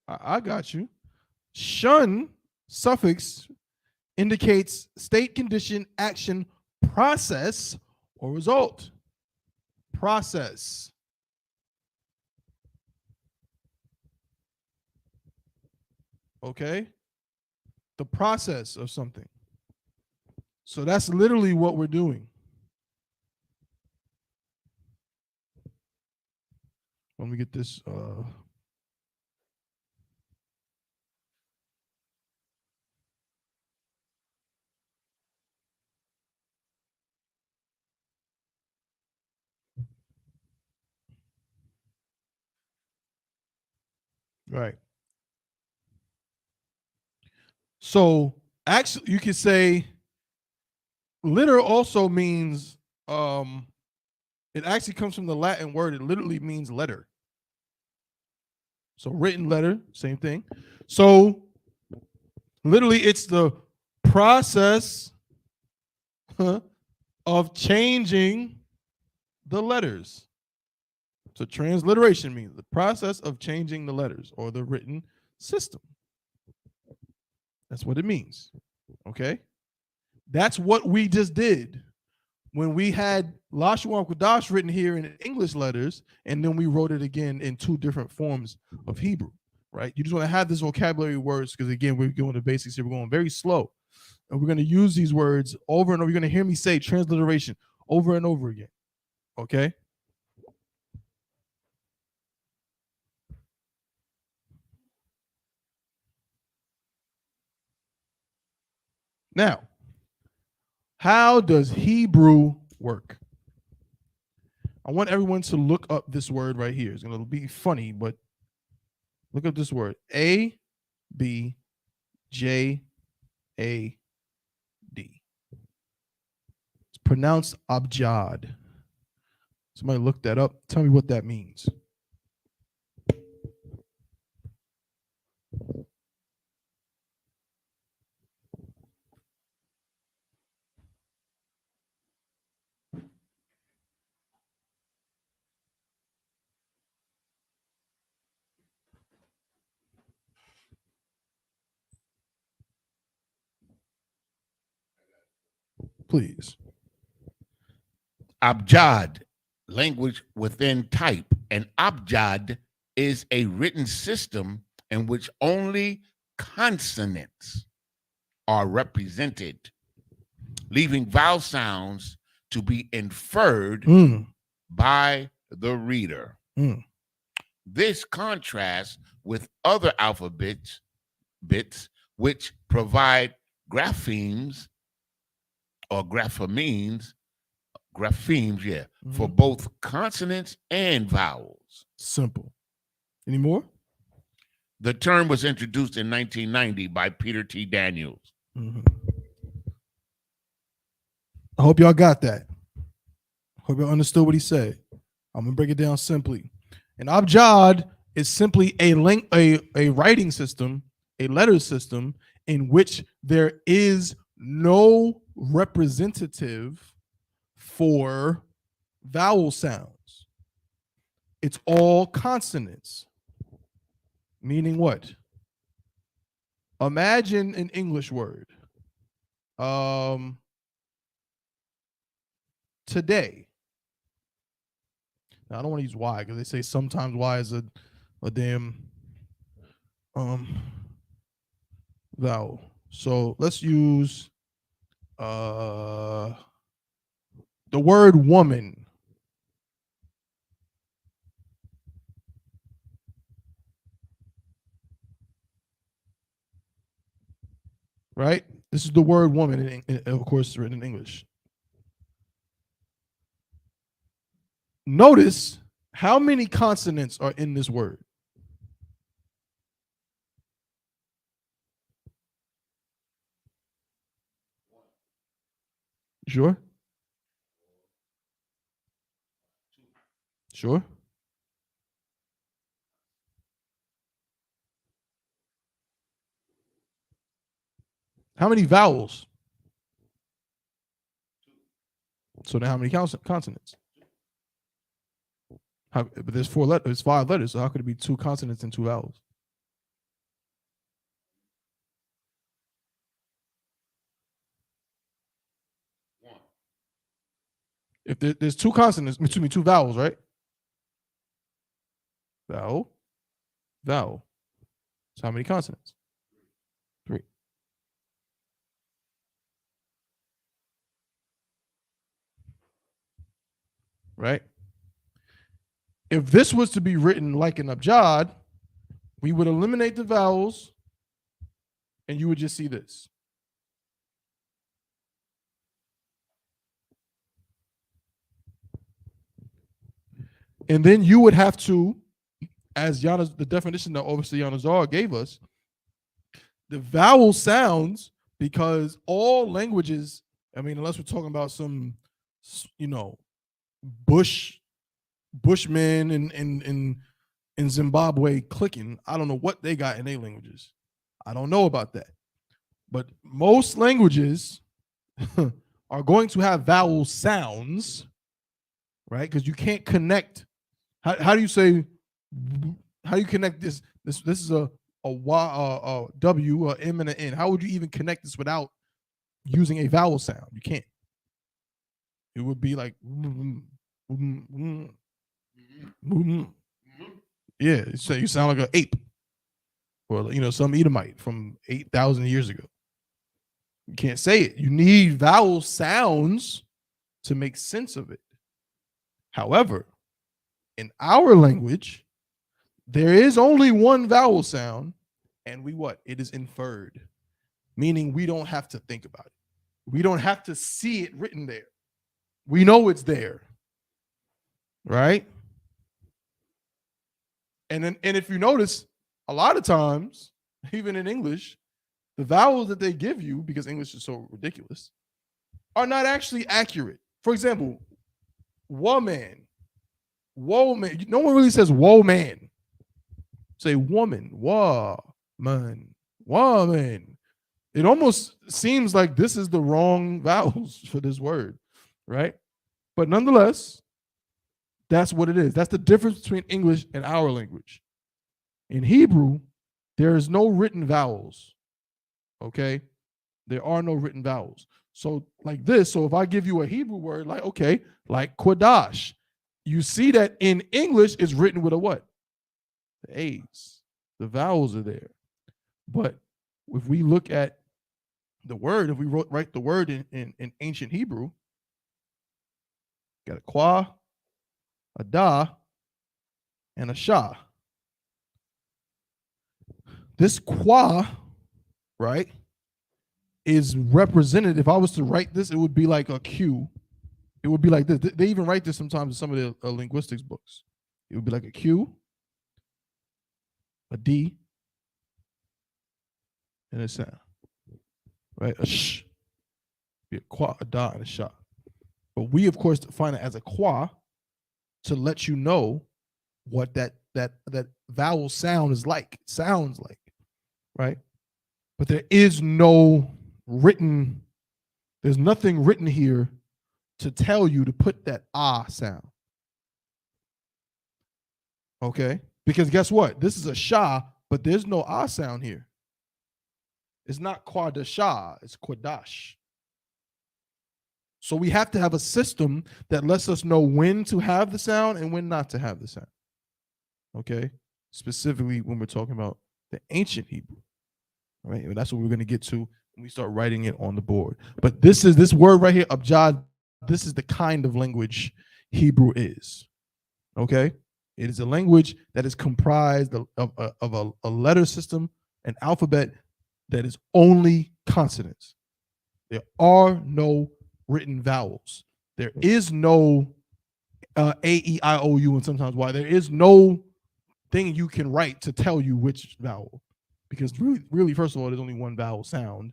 I got you. Shun suffix indicates state, condition, action, process, or result. Process. Okay? The process of something. So that's literally what we're doing. Let me get this. Right. So actually, you could say liter also means it actually comes from the Latin word. It literally means letter. So written letter, same thing. So literally, it's the process of changing the letters. So transliteration means the process of changing the letters or the written system. That's what it means. Okay? That's what we just did when we had Lashawan Qadash written here in English letters, and then we wrote it again in two different forms of Hebrew, right? You just want to have this vocabulary words because, again, we're going to basics here. We're going very slow. And we're going to use these words over and over. You're going to hear me say transliteration over and over again. Okay? Now, how does Hebrew work? I want everyone to look up this word right here. It's going to be funny, but look up this word. A, B, J, A, D. It's pronounced abjad. Somebody look that up. Tell me what that means. Please. Abjad, language within type. An abjad is a written system in which only consonants are represented, leaving vowel sounds to be inferred by the reader. This contrasts with other alphabets which provide graphemes or graphemes, for both consonants and vowels. Simple. Any more? The term was introduced in 1990 by Peter T. Daniels. I hope y'all got that. Hope y'all understood what he said. I'm gonna break it down simply. An abjad is simply a writing system, a letter system in which there is no representative for vowel sounds. It's all consonants. Meaning what? Imagine an English word. Today. Now, I don't want to use Y because they say sometimes Y is a damn vowel. So let's use the word woman. Right? This is the word woman, of course, written in English. Notice how many consonants are in this word. Sure? Sure? How many vowels? So then how many consonants? But there's 4 letters, there's 5 letters, so how could it be 2 consonants and 2 vowels? If there's 2 consonants, excuse me, 2 vowels, right? Vowel, vowel. So how many consonants? 3. Right? If this was to be written like an abjad, we would eliminate the vowels and you would just see this. And then you would have to, as the definition that obviously Yanazar gave us, the vowel sounds, because all languages, I mean, unless we're talking about some, Bushmen in Zimbabwe clicking, I don't know what they got in their languages. I don't know about that. But most languages are going to have vowel sounds, right? Because you can't connect. How do you say? How do you connect this? This is a W, a M, and an N. How would you even connect this without using a vowel sound? You can't. It would be like, yeah. So you sound like an ape, or some Edomite from 8,000 years ago. You can't say it. You need vowel sounds to make sense of it. However, in our language, there is only one vowel sound, and it is inferred, meaning we don't have to think about it. We don't have to see it written there. We know it's there, right? And if you notice, a lot of times, even in English, the vowels that they give you, because English is so ridiculous, are not actually accurate. For example, woman. Woman. No one really says woman. Say woman. Woman. Woman. It almost seems like this is the wrong vowels for this word, right? But nonetheless, that's what it is. That's the difference between English and our language. In Hebrew, there is no written vowels. Okay? There are no written vowels. So like this. So if I give you a Hebrew word, like, okay, like Qadash, you see that in English it's written with a what? The A's. The vowels are there. But if we look at the word, if we write the word in ancient Hebrew, got a qua, a da, and a sha. This qua, right, is represented. If I was to write this, it would be like a Q. It would be like this. They even write this sometimes in some of the linguistics books. It would be like a Q, a D, and a sound. Right? A sh. Be a qua, a da, and a sha. But we, of course, define it as a qua to let you know what that vowel sound is like, sounds like, right? But there is no written, there's nothing written here to tell you to put that ah sound. Okay? Because guess what? This is a sha, but there's no ah sound here. It's not Qadasha, it's Qadash. So we have to have a system that lets us know when to have the sound and when not to have the sound. Okay? Specifically when we're talking about the ancient Hebrew. All right? And that's what we're going to get to when we start writing it on the board. But this word right here, abjad, this is the kind of language Hebrew is. Okay? It is a language that is comprised of a letter system, an alphabet that is only consonants. There are no written vowels. There is no A, E, I, O, U, and sometimes Y. There is no thing you can write to tell you which vowel. Because really, first of all, there's only one vowel sound.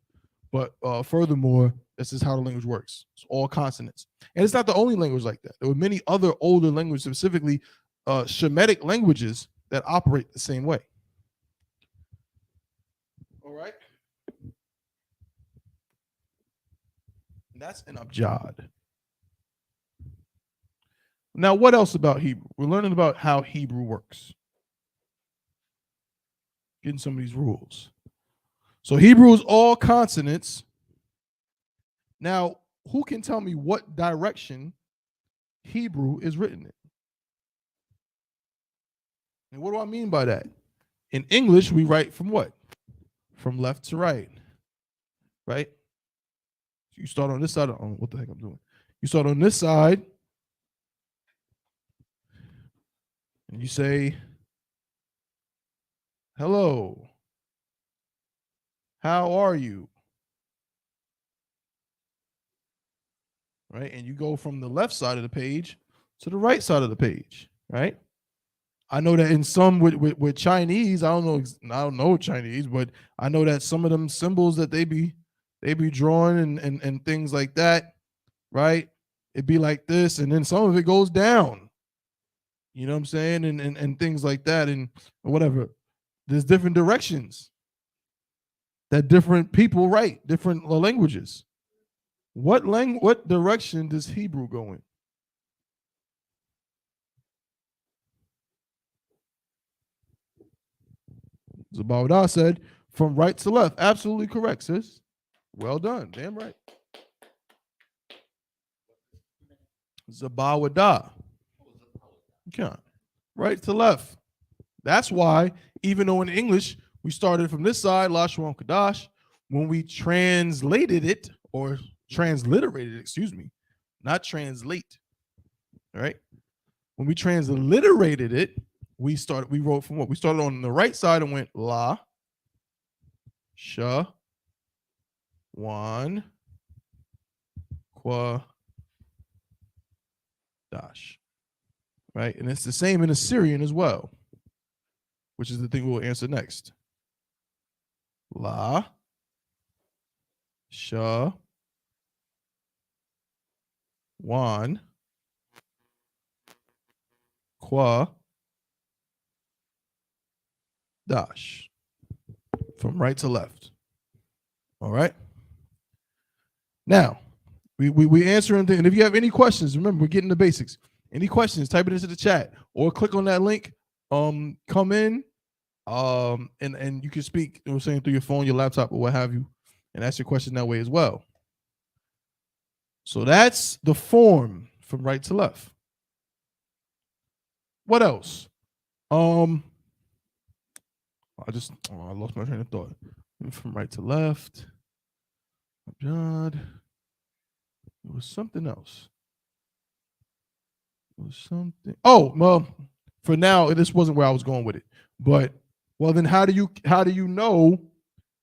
But furthermore, this is how the language works. It's all consonants. And it's not the only language like that. There were many other older languages, specifically Shemitic languages, that operate the same way. All right? And that's an abjad. Now, what else about Hebrew? We're learning about how Hebrew works. Getting some of these rules. So Hebrew is all consonants. Now, who can tell me what direction Hebrew is written in? And what do I mean by that? In English, we write from what? From left to right. Right? You start on this side. What the heck I'm doing? You start on this side. And you say, hello. How are you? Right? And you go from the left side of the page to the right side of the page, right? I know that in some with Chinese, I don't know Chinese, but I know that some of them symbols that they be drawing and things like that, right? It'd be like this, and then some of it goes down. You know what I'm saying? And things like that, and whatever. There's different directions that different people write, different languages. What direction does Hebrew go in? Zabawadah said from right to left. Absolutely correct, sis. Well done. Damn right. Zabawadah. Okay. Right to left. That's why, even though in English we started from this side, Lashawan Qadash, when we translated it or transliterated it, excuse me, not translate. All right. When we transliterated it, we wrote from what? We started on the right side and went La, Sha, Wan, Qua, Dash. Right? And it's the same in Assyrian as well, which is the thing we'll answer next. La, Sha, Wan, Qua, Dash. From right to left. All right. Now, we answering things. And if you have any questions, remember, we're getting the basics. Any questions, type it into the chat or click on that link. Come in. And you can speak, you know what I'm saying, through your phone, your laptop, or what have you, and ask your question that way as well. So that's the form from right to left. What else? I lost my train of thought. From right to left. God. It was something else. It was something. Oh, well, for now, this wasn't where I was going with it. But well, then how do you know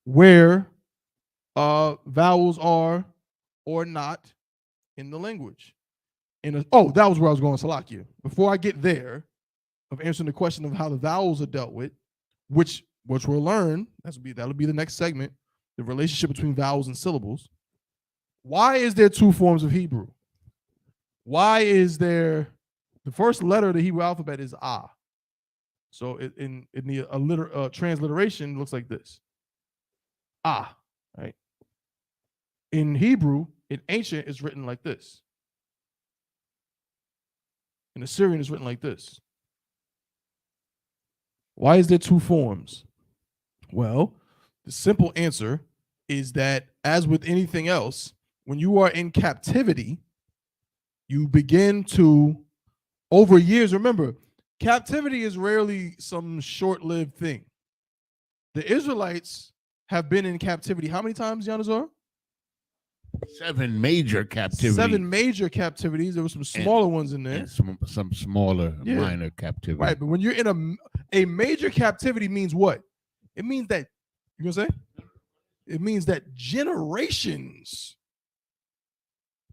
where vowels are or not in the language? That was where I was going, Salakia. Before I get there, of answering the question of how the vowels are dealt with, which we'll learn, that'll be the next segment, the relationship between vowels and syllables. Why is there two forms of Hebrew? Why is there the first letter of the Hebrew alphabet is Ah? So in the transliteration, it looks like this. Ah, right? In Hebrew, in ancient, it's written like this. In Assyrian, it's written like this. Why is there two forms? Well, the simple answer is that, as with anything else, when you are in captivity, you begin to, over years, remember, captivity is rarely some short-lived thing. The Israelites have been in captivity how many times, Yanazar? 7 major captivities. 7 major captivities. There were some smaller ones in there. And some smaller, minor captivities. Right, but when you're in a major captivity means what? It means that, you gonna say? It means that generations,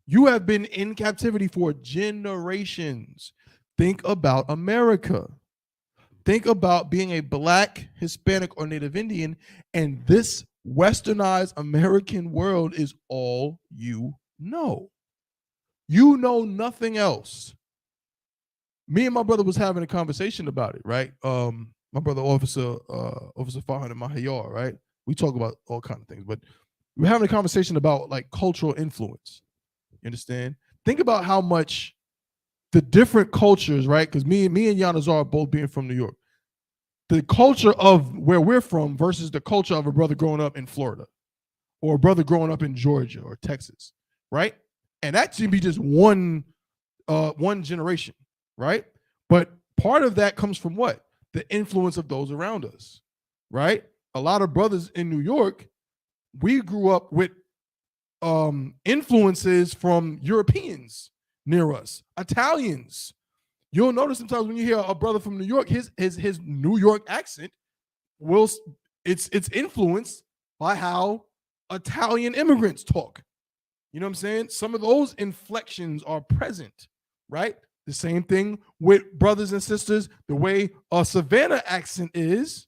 you have been in captivity for generations. Think about America. Think about being a Black, Hispanic, or Native Indian, and this westernized American world is all you know. You know nothing else. Me and my brother was having a conversation about it, right? My brother, Officer 500 Mahayar, right? We talk about all kinds of things, but we're having a conversation about like cultural influence. You understand? Think about how much the different cultures, right? Because me and Yanazar both being from New York, the culture of where we're from versus the culture of a brother growing up in Florida or a brother growing up in Georgia or Texas, right? And that should be just one generation, right? But part of that comes from what? The influence of those around us, right? A lot of brothers in New York, we grew up with influences from Europeans near us, Italians. You'll notice sometimes when you hear a brother from New York, his New York accent it's influenced by how Italian immigrants talk. You know what I'm saying? Some of those inflections are present, right? The same thing with brothers and sisters. The way a Savannah accent is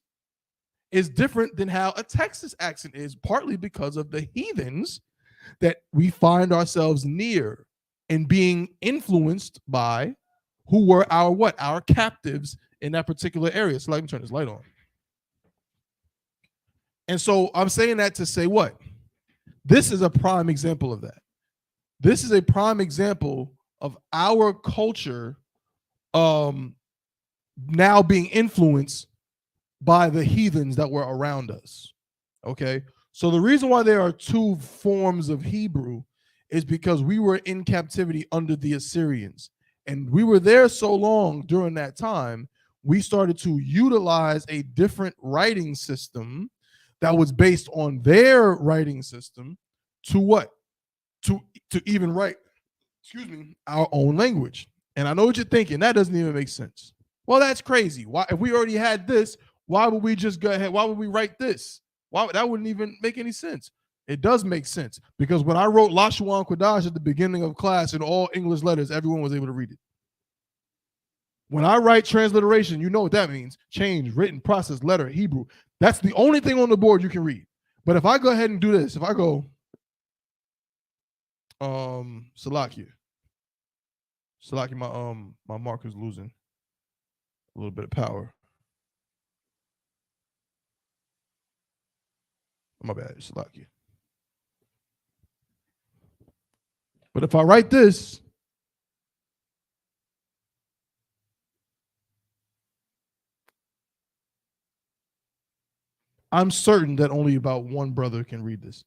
different than how a Texas accent is, partly because of the heathens that we find ourselves near and being influenced by, who were our captives in that particular area. So let me turn this light on. And so I'm saying that to say what? This is a prime example of that. This is a prime example of our culture now being influenced by the heathens that were around us. Okay? So the reason why there are two forms of Hebrew is because we were in captivity under the Assyrians. And we were there so long during that time, we started to utilize a different writing system that was based on their writing system to what? To even write, our own language. And I know what you're thinking. That doesn't even make sense. Well, that's crazy. Why, if we already had this, why would we just go ahead? Why would we write this? That wouldn't even make any sense. It does make sense, because when I wrote Lashawan Qadash at the beginning of class in all English letters, everyone was able to read it. When I write transliteration, you know what that means. Change, written, process, letter, Hebrew. That's the only thing on the board you can read. But if I go ahead and do this, if I go, Salakia, my marker's losing a little bit of power. My bad, Salakia. But if I write this, I'm certain that only about one brother can read this.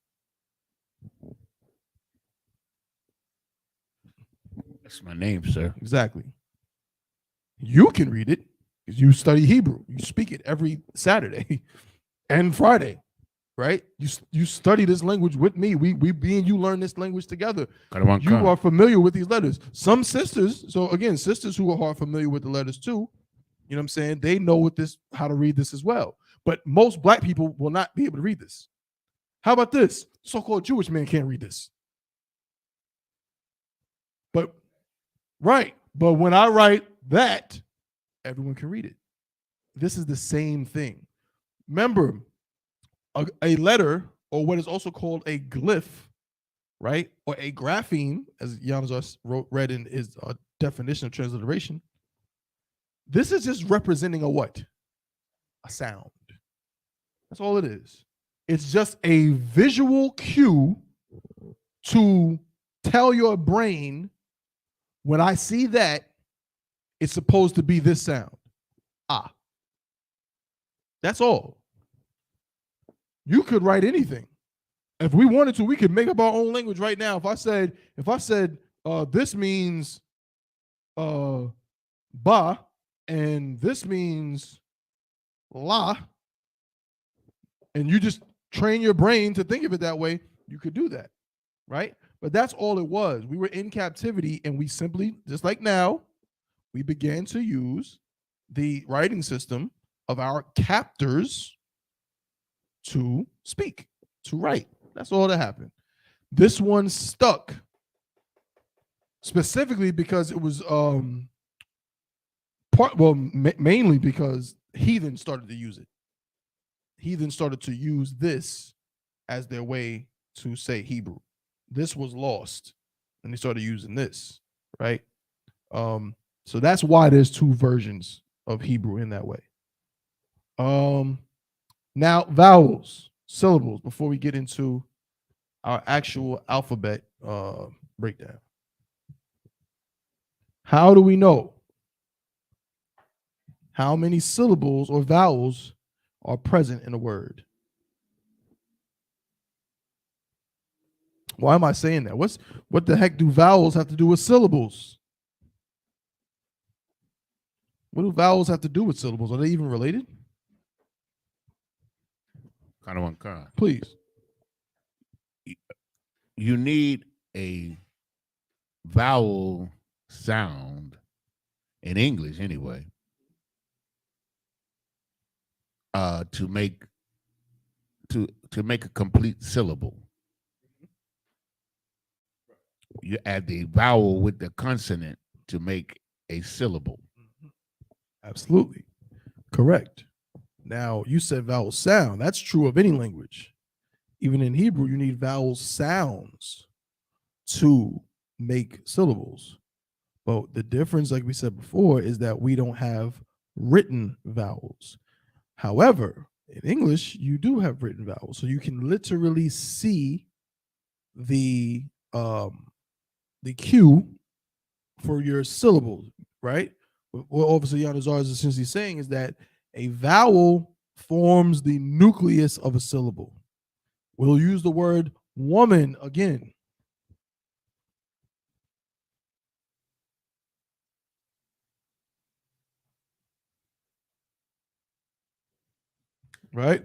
That's my name, sir. Exactly. You can read it because you study Hebrew. You speak it every Saturday and Friday, right? You study this language with me. We me and you learn this language together. You are familiar with these letters. Some sisters, so again, sisters who are familiar with the letters too, you know what I'm saying? They know how to read this as well. But most black people will not be able to read this. How about this? So-called Jewish man can't read this. But when I write that, everyone can read it. This is the same thing. Remember, a letter, or what is also called a glyph, right? Or a grapheme, as Januzar read in his definition of transliteration. This is just representing a what? A sound. That's all it is. It's just a visual cue to tell your brain, when I see that, it's supposed to be this sound. Ah. That's all. You could write anything. If we wanted to, we could make up our own language right now. If I said, this means ba, and this means la, and you just train your brain to think of it that way, you could do that, right? But that's all it was. We were in captivity, and we simply, just like now, we began to use the writing system of our captors to speak, to write. That's all that happened. This one stuck specifically because it was mainly because heathen started to use it. Heathen started to use this as their way to say Hebrew. This was lost, and they started using this, right? So that's why there's two versions of Hebrew in that way. Now vowels, syllables, before we get into our actual alphabet breakdown. How do we know how many syllables or vowels are present in a word? Why am I saying that? What the heck do vowels have to do with syllables? What do vowels have to do with syllables? Are they even related? Kind of one kind. Please. You need a vowel sound in English anyway to make a complete syllable. You add the vowel with the consonant to make a syllable. Absolutely. Correct. Now, you said vowel sound. That's true of any language. Even in Hebrew, you need vowel sounds to make syllables. But the difference, like we said before, is that we don't have written vowels. However, in English, you do have written vowels. So you can literally see the cue for your syllables, right? What obviously Januzar is essentially saying is that a vowel forms the nucleus of a syllable. We'll use the word woman again. Right?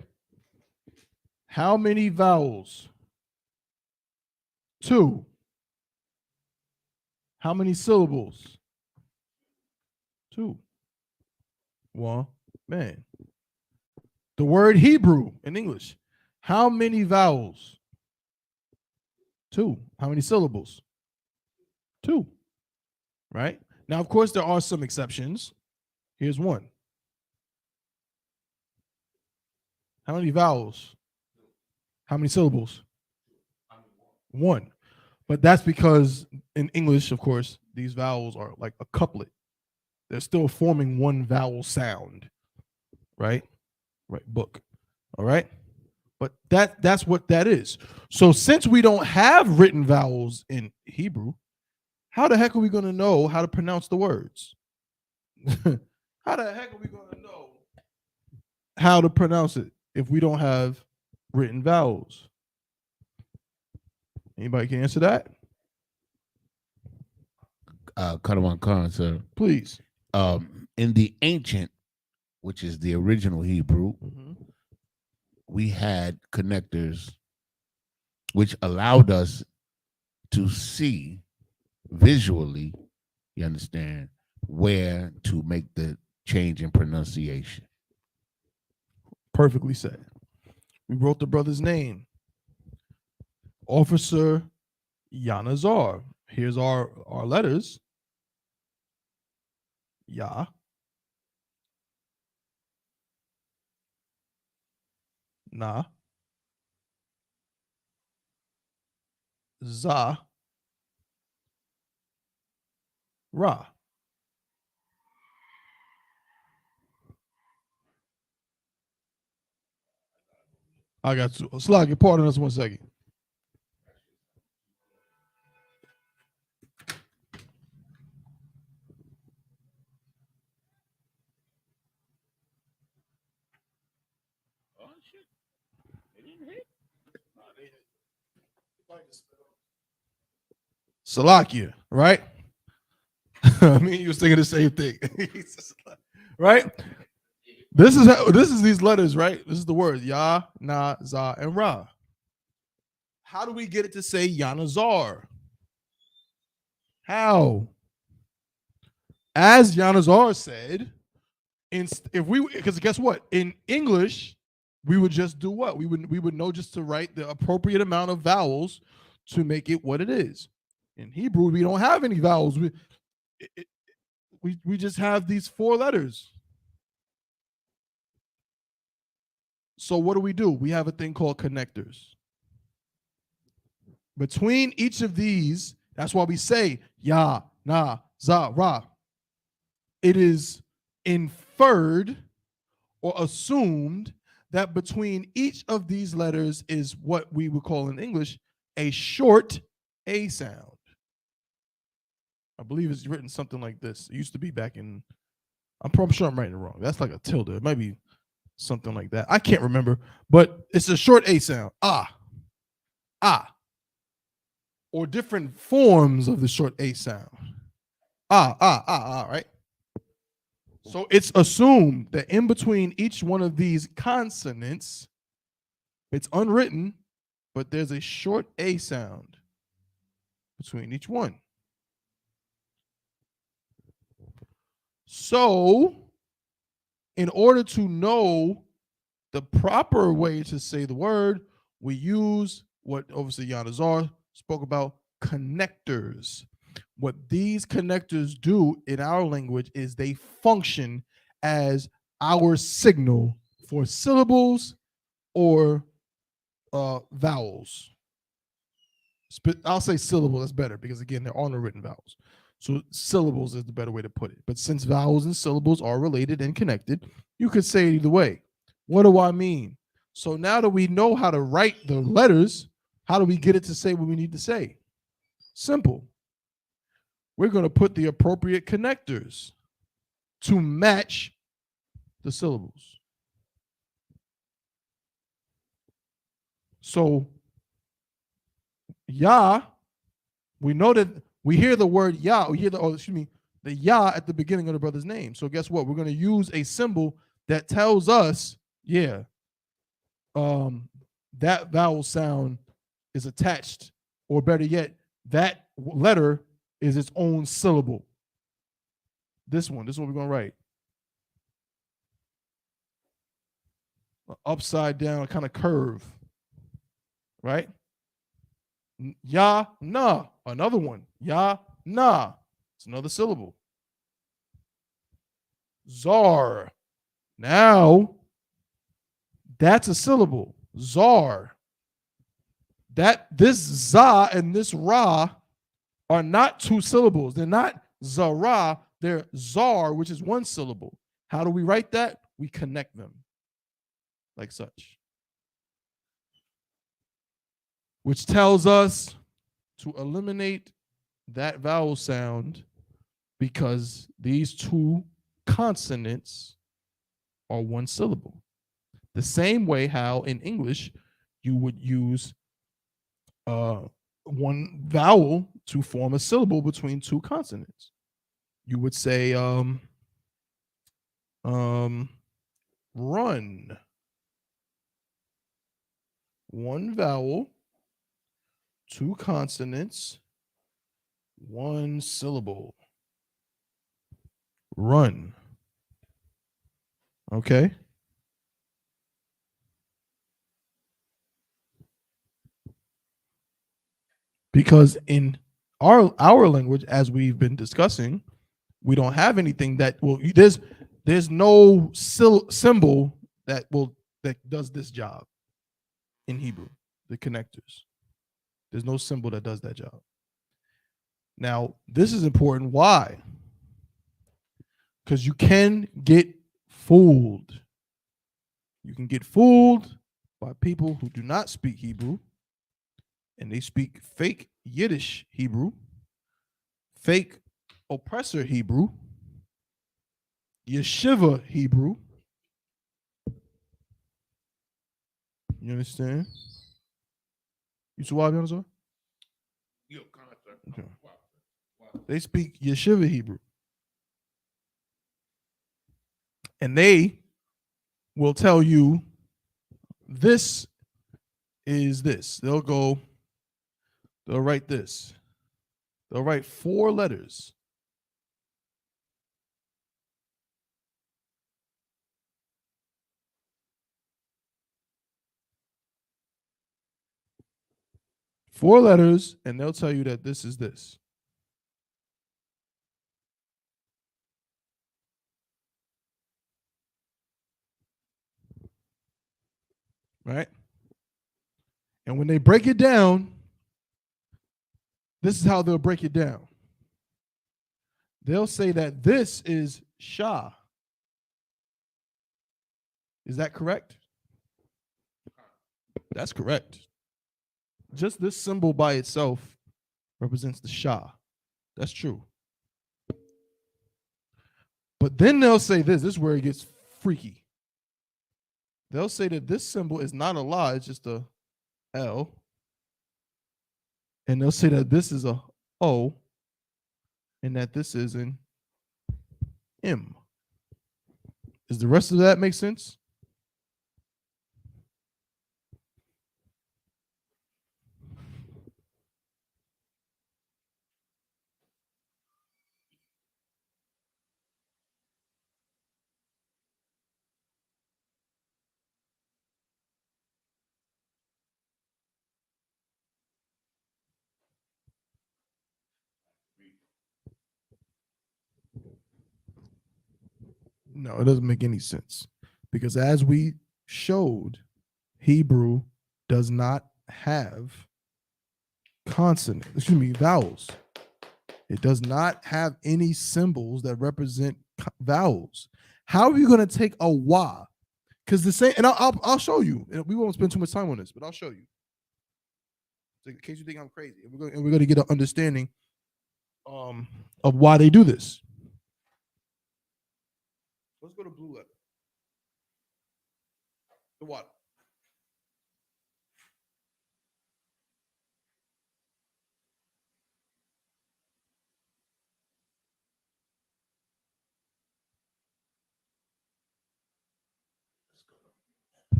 How many vowels? 2. How many syllables? 2. 1. Man. The word Hebrew in English. How many vowels? 2. How many syllables? 2. Right? Now, of course, there are some exceptions. Here's one. How many vowels? How many syllables? 1. But that's because in English, of course, these vowels are like a couplet. They're still forming one vowel sound, right? Right, book. All right? But that's what that is. So since we don't have written vowels in Hebrew, how the heck are we going to know how to pronounce the words? How the heck are we going to know how to pronounce it if we don't have written vowels? Anybody can answer that? Kadawan Khan, sir. Please. In the ancient, which is the original Hebrew, we had connectors which allowed us to see visually, you understand, where to make the change in pronunciation. Perfectly said. We wrote the brother's name. Officer Yanazar. Here's our letters. Ya. Na. Za. Ra. I got you. Slag, your pardon us 1 second. Salakia, right? I mean, you was thinking the same thing, right? This is these letters, right? This is the word Ya, Na, Za, and Ra. How do we get it to say Yanazar? How? As Yanazar said, because guess what? In English, we would just do what? We would know just to write the appropriate amount of vowels to make it what it is. In Hebrew, we don't have any vowels. We just have these 4 letters. So what do? We have a thing called connectors. Between each of these, that's why we say Ya, Na, Za, Ra. It is inferred or assumed that between each of these letters is what we would call in English a short A sound. I believe it's written something like this. It used to be back in, I'm sure I'm writing it wrong. That's like a tilde. It might be something like that. I can't remember, but it's a short A sound. Ah. Or different forms of the short A sound. Right? So it's assumed that in between each one of these consonants, it's unwritten, but there's a short A sound between each one. So, in order to know the proper way to say the word, we use what obviously Yanazar spoke about, connectors. What these connectors do in our language is they function as our signal for syllables or vowels. I'll say syllable, that's better because again, they're on the written vowels. So syllables is the better way to put it. But since vowels and syllables are related and connected, you could say it either way. What do I mean? So now that we know how to write the letters, how do we get it to say what we need to say? Simple. We're going to put the appropriate connectors to match the syllables. So, Ya, we know that we hear the word Ya, we hear the Ya at the beginning of the brother's name. So guess what? We're going to use a symbol that tells us, that vowel sound is attached, or better yet, that letter is its own syllable. This is what we're going to write. Upside down kind of curve, right? Ya, na, another one. Ya, na, it's another syllable. Zar, now that's a syllable. Zar. This za and this ra are not 2 syllables. They're not zara, they're zar, which is 1 syllable. How do we write that? We connect them like such. Which tells us to eliminate that vowel sound because these 2 consonants are 1 syllable. The same way how in English you would use one vowel to form a syllable between two consonants. You would say run. One vowel, two consonants, one syllable. Run. Okay. Because in our language, as we've been discussing, we don't have anything that will. There's no symbol that does this job in Hebrew. The connectors. There's no symbol that does that job. Now, this is important. Why? Because you can get fooled. You can get fooled by people who do not speak Hebrew, and they speak fake Yiddish Hebrew, fake oppressor Hebrew, yeshiva Hebrew. You understand? You see why, Beyonce? Okay. They speak yeshiva Hebrew. And they will tell you this is this. They'll write this. They'll write 4 letters. Four letters, and they'll tell you that this is this. Right? And when they break it down, this is how they'll break it down. They'll say that this is Shah. Is that correct? That's correct. Just this symbol by itself represents the Shah. That's true. But then they'll say this is where it gets freaky. They'll say that this symbol is not a La, it's just a L. And they'll say that this is a O and that this is an M. Does the rest of that make sense? No, it doesn't make any sense. Because as we showed, Hebrew does not have vowels. It does not have any symbols that represent vowels. How are you going to take a wa? Because the same, and I'll show you. We won't spend too much time on this, but I'll show you. So in case you think I'm crazy, and we're going to get an understanding of why they do this. Let's go to blue letter. The water.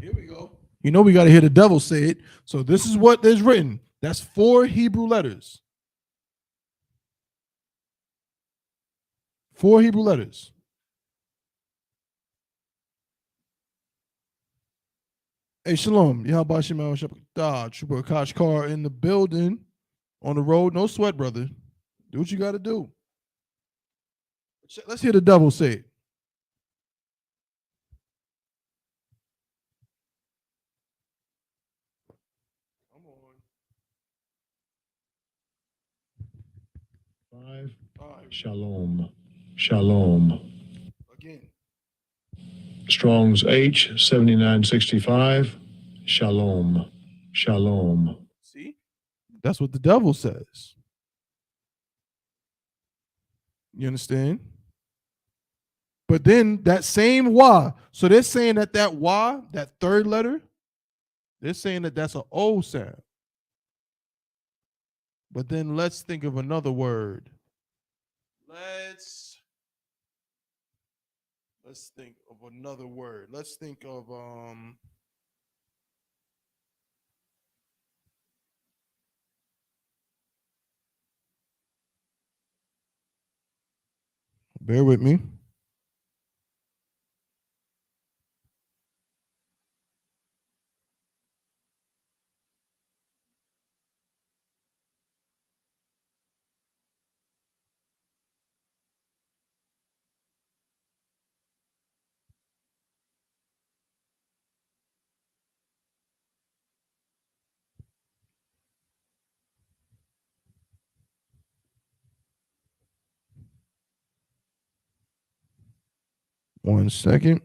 Here we go. You know we got to hear the devil say it. So this is what is written. That's 4 Hebrew letters. 4 Hebrew letters. Hey, shalom. Yahweh Shemel Shabbat. Trooper Kashkar in the building. On the road. No sweat, brother. Do what you got to do. Let's hear the devil say it. Come on. 5. Shalom. Shalom. Again. Strong's H 7965. Shalom. Shalom. See? That's what the devil says. You understand? But then that same wa, so they're saying that wa, that third letter, they're saying that that's an O sound. But then let's think of another word. Let's think of another word. Let's think of bear with me. One second.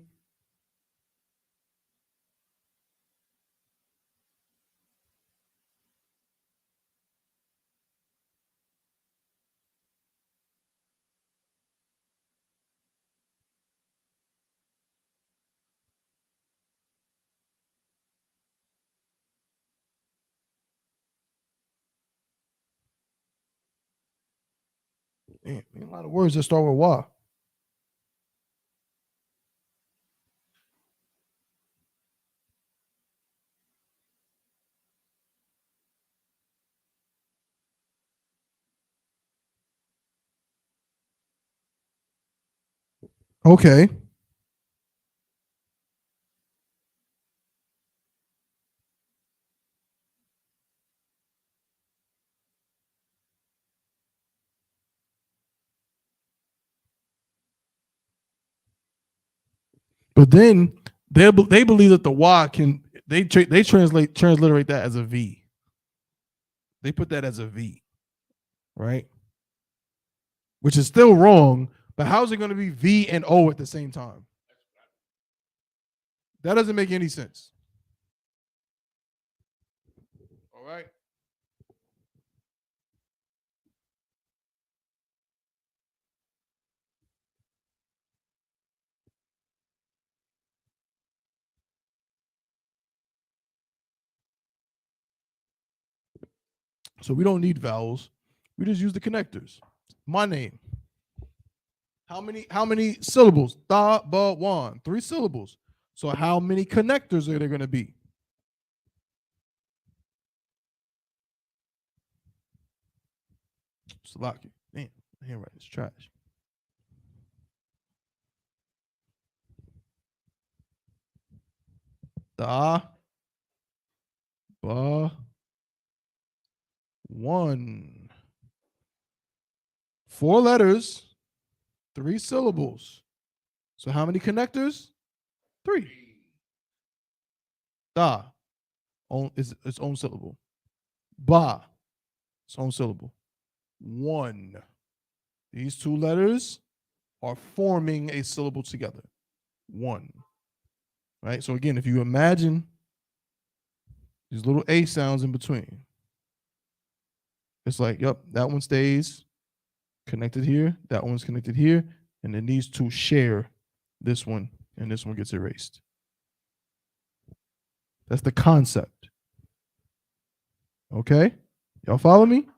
Damn, a lot of words that start with Y. Okay. But then they believe that the Y can they transliterate that as a V. They put that as a V, right? Which is still wrong. But how's it going to be V and O at the same time? That doesn't make any sense. All right. So we don't need vowels. We just use the connectors. My name. How many syllables? Da, ba, wan. 3 syllables. So how many connectors are there going to be? Salaki. Man, my handwriting is trash. Da, ba, one. 4 letters, 3 syllables. So how many connectors? 3. Da, is its own syllable. Ba, its own syllable. 1. These 2 letters are forming a syllable together. 1. Right? So again, if you imagine these little A sounds in between, it's like, yep, that one stays connected here, that one's connected here, and then these 2 share this one, and this one gets erased. That's the concept. Okay? Y'all follow me?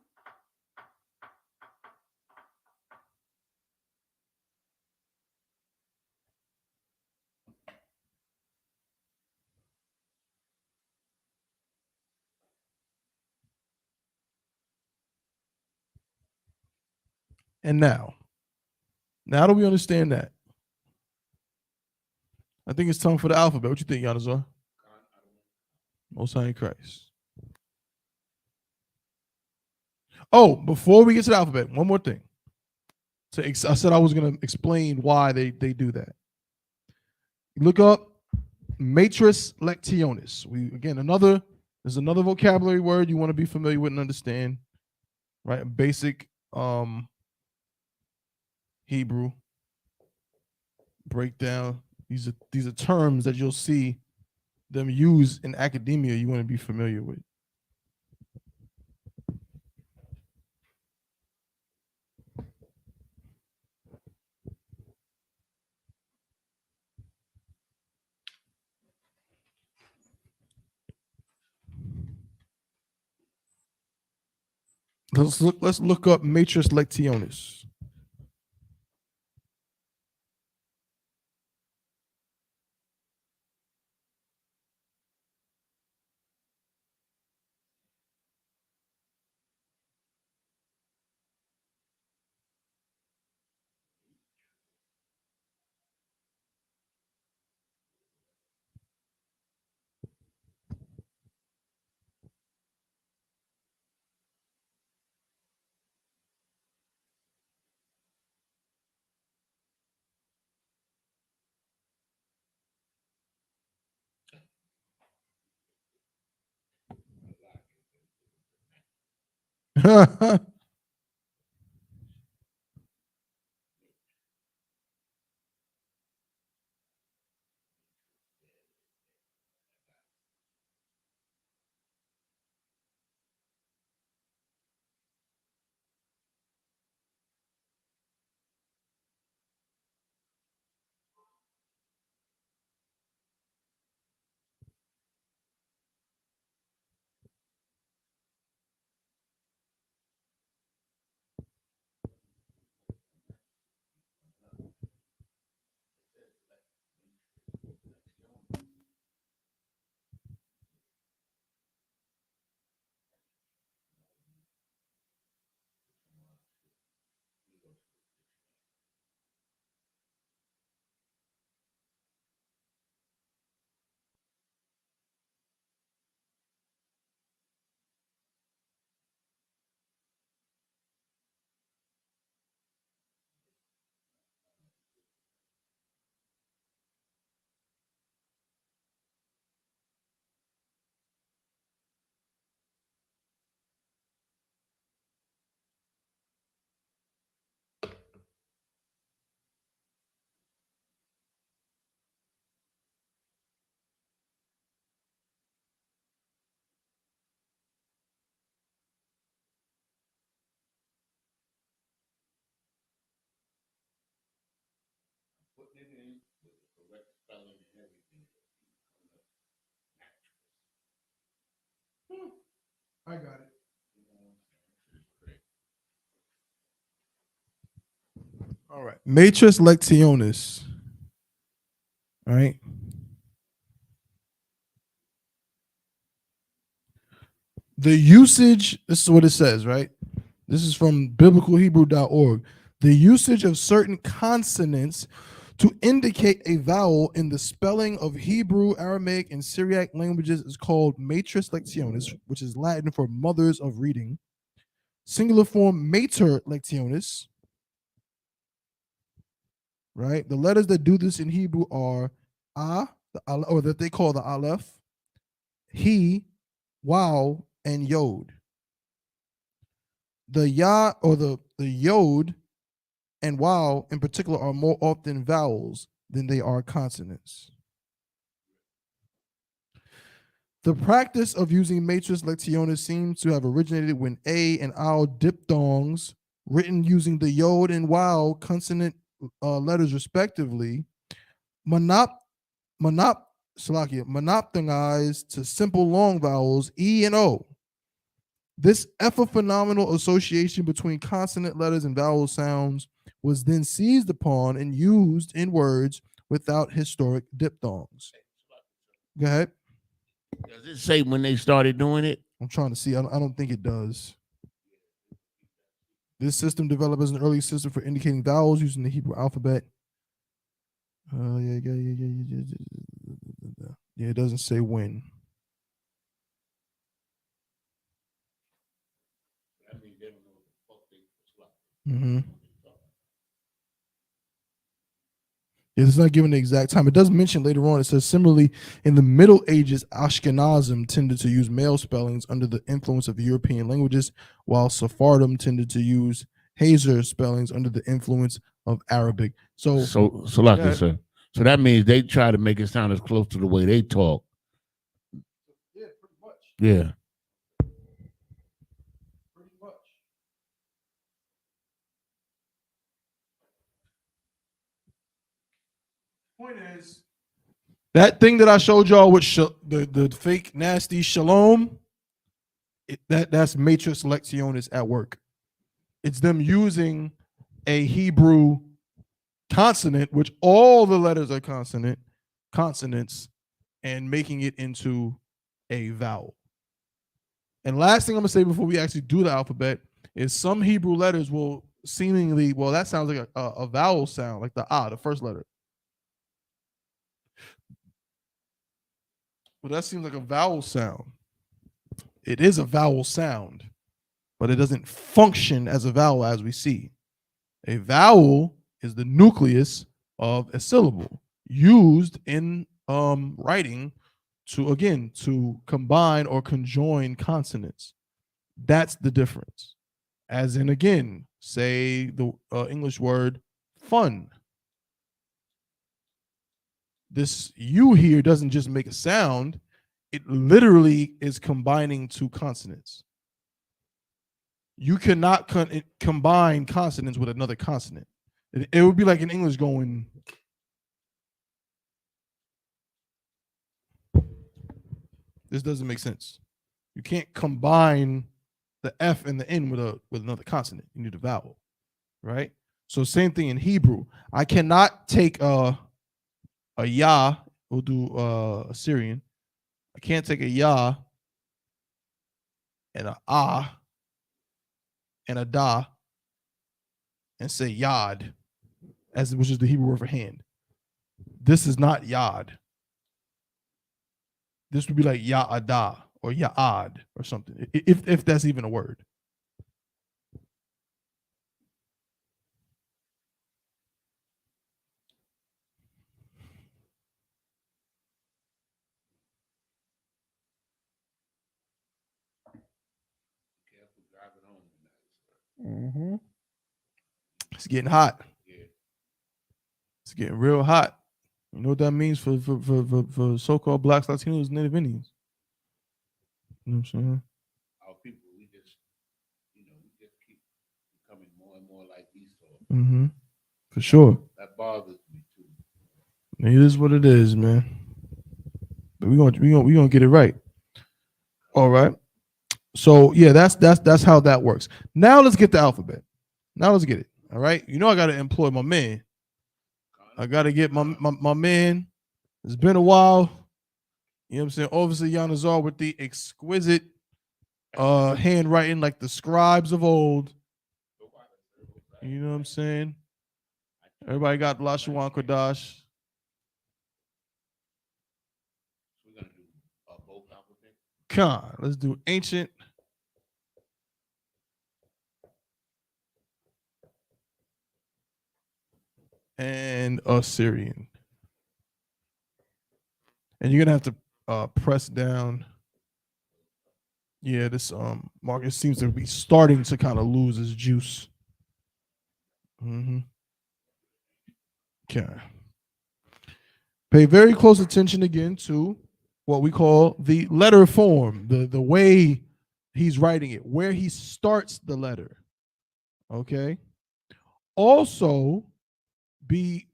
And now that we understand that, I think it's time for the alphabet. What you think, Yanazar? Most High in Christ. Oh, before we get to the alphabet, one more thing. So I said I was going to explain why they do that. Look up matrix lectionis. There's another vocabulary word you want to be familiar with and understand, right? Basic Hebrew breakdown. These are terms that you'll see them use in academia. You want to be familiar with. Let's look up matrix lectionis. I got it. All right. Matrix lectionis. All right. The usage, this is what it says, right? This is from biblicalhebrew.org. The usage of certain consonants to indicate a vowel in the spelling of Hebrew, Aramaic, and Syriac languages is called matrix lectionis, which is Latin for mothers of reading. Singular form mater lectionis, right? The letters that do this in Hebrew are or that they call the aleph, he, wow, and yod. The ya or the yod and wow in particular are more often vowels than they are consonants. The practice of using matrix lectionis seems to have originated when a and al diphthongs written using the yod and wow consonant letters respectively monoptonized to simple long vowels e and o. This epiphenomenal association between consonant letters and vowel sounds was then seized upon and used in words without historic diphthongs. Go ahead. Does it say when they started doing it? I'm trying to see. I don't think it does. This system developed as an early system for indicating vowels using the Hebrew alphabet. Yeah, it doesn't say when. Mm-hmm. It's not given the exact time. It does mention later on, it says, similarly, in the Middle Ages, Ashkenazim tended to use male spellings under the influence of European languages, while Sephardim tended to use Hazer spellings under the influence of Arabic. So lucky, sir. So that means they try to make it sound as close to the way they talk. Yeah, pretty much. Yeah. Pretty much. Point is, that thing that I showed y'all with the fake nasty shalom, That's matrix lectionis at work. It's them using a Hebrew consonant, which all the letters are consonants, and making it into a vowel. And last thing I'm gonna say before we actually do the alphabet is some Hebrew letters will seemingly, well, that sounds like a vowel sound, like the the first letter. Well, that seems like a vowel sound. It is a vowel sound, but it doesn't function as a vowel as we see. A vowel is the nucleus of a syllable used in writing to combine or conjoin consonants. That's the difference. As in, again, say the English word fun. This U here doesn't just make a sound, it literally is combining two consonants. You cannot combine consonants with another consonant. It would be like in English going. This doesn't make sense. You can't combine the F and the N with another consonant. You need a vowel, right? So same thing in Hebrew. I cannot take a ya. We'll do Assyrian. I can't take a ya and a ah and a da and say yad, which is the Hebrew word for hand. This is not yad. This would be like ya'ada or ya'ad or something, if that's even a word. Mm-hmm. It's getting hot. It's getting real hot. You know what that means for so-called Blacks, Latinos, Native Indians? You know what I'm saying? Our people, we just keep becoming more and more like Esau. Mm-hmm. For sure. That bothers me too. It is what it is, man. But we gonna get it right. All right. So yeah, that's how that works. Now let's get the alphabet. Now let's get it. All right. You know I gotta employ my man. I gotta get my man. It's been a while. You know what I'm saying? Officer Yanazar with the exquisite handwriting like the scribes of old. You know what I'm saying? Everybody got Lashawan Qadash. We're gonna do both alphabets. Come on, let's do ancient. And Assyrian. And you're gonna have to press down. Yeah, this Marcus seems to be starting to kind of lose his juice. Mm-hmm. Okay. Pay very close attention again to what we call the letter form, the way he's writing it, where he starts the letter. Okay. Also, be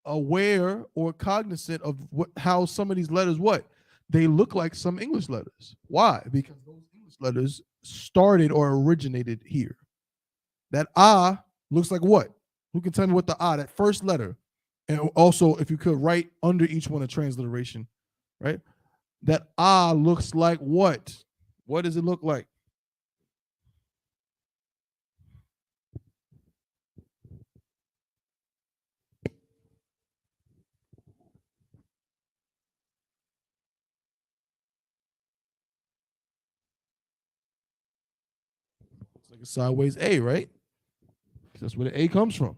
aware or cognizant of how some of these letters, they look like some English letters. Why? Because those English letters started or originated here. That looks like what? Who can tell me what that first letter? And also, if you could write under each one a transliteration, right? That looks like what? What does it look like? It's like a sideways A, right? That's where the A comes from.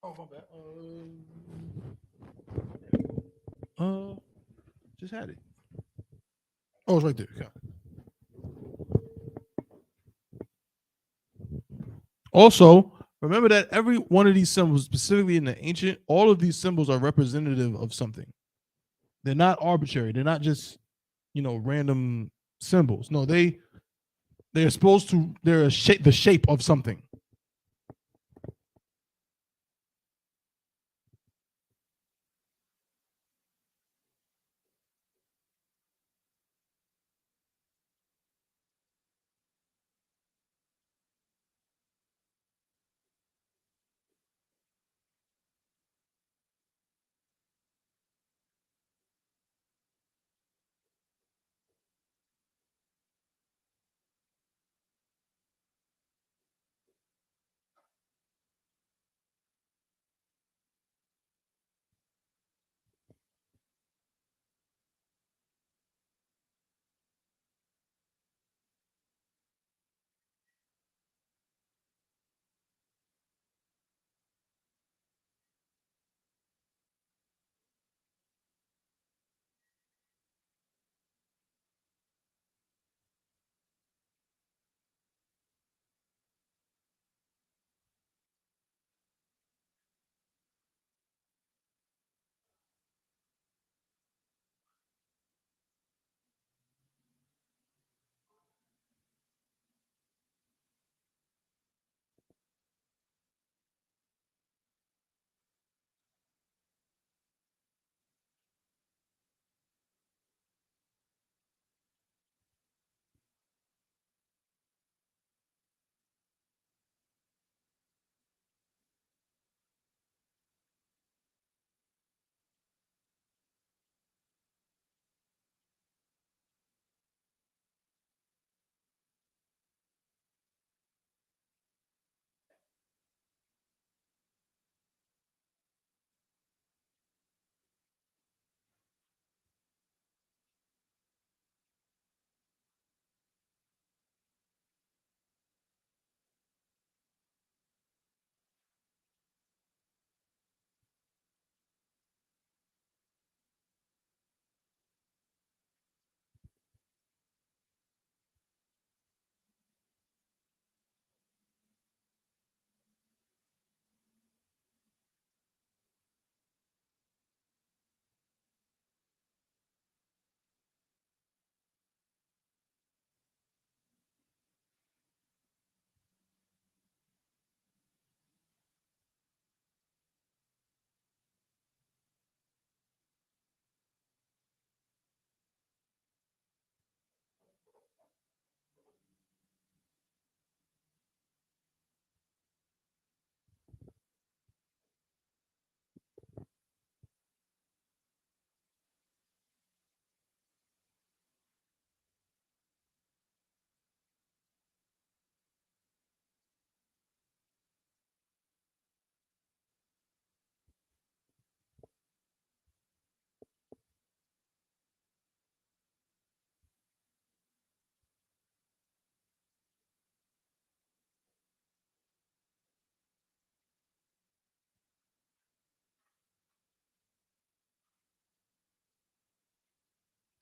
Oh, my bad. Just had it. Oh, it's right there. Okay. Also, remember that every one of these symbols, specifically in the ancient, all of these symbols are representative of something. They're not arbitrary. They're not just, random symbols. No, they're supposed to. They're the shape of something.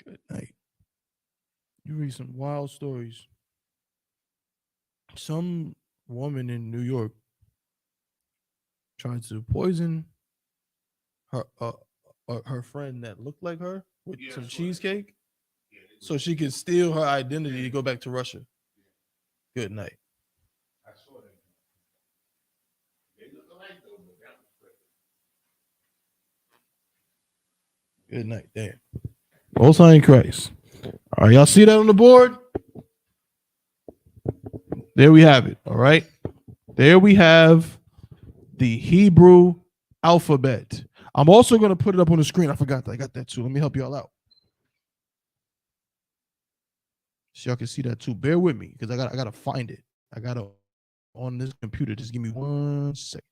Good night. You read some wild stories. Some woman in New York tried to poison her her friend that looked like her with some cheesecake. So she can steal her identity to go back to Russia. Good night. Good night. Damn. Most High in Christ. All right, y'all see that on the board? There we have it. All right. There we have the Hebrew alphabet. I'm also going to put it up on the screen. I forgot that. I got that too. Let me help y'all out. So y'all can see that too. Bear with me because I gotta find it. I gotta on this computer. Just give me 1 second.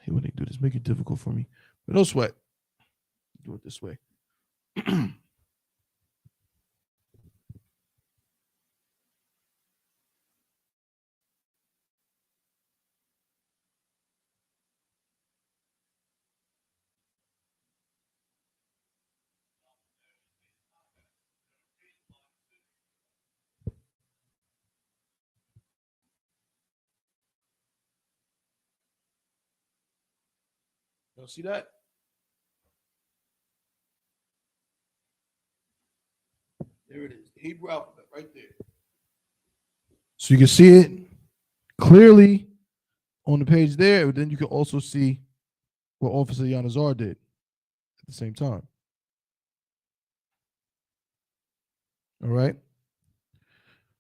Hey, when they do this, make it difficult for me. But no sweat. Do it this way. Y'all see that? There it is. The Hebrew alphabet right there. So you can see it clearly on the page there. But then you can also see what Officer Yanazar did at the same time. All right.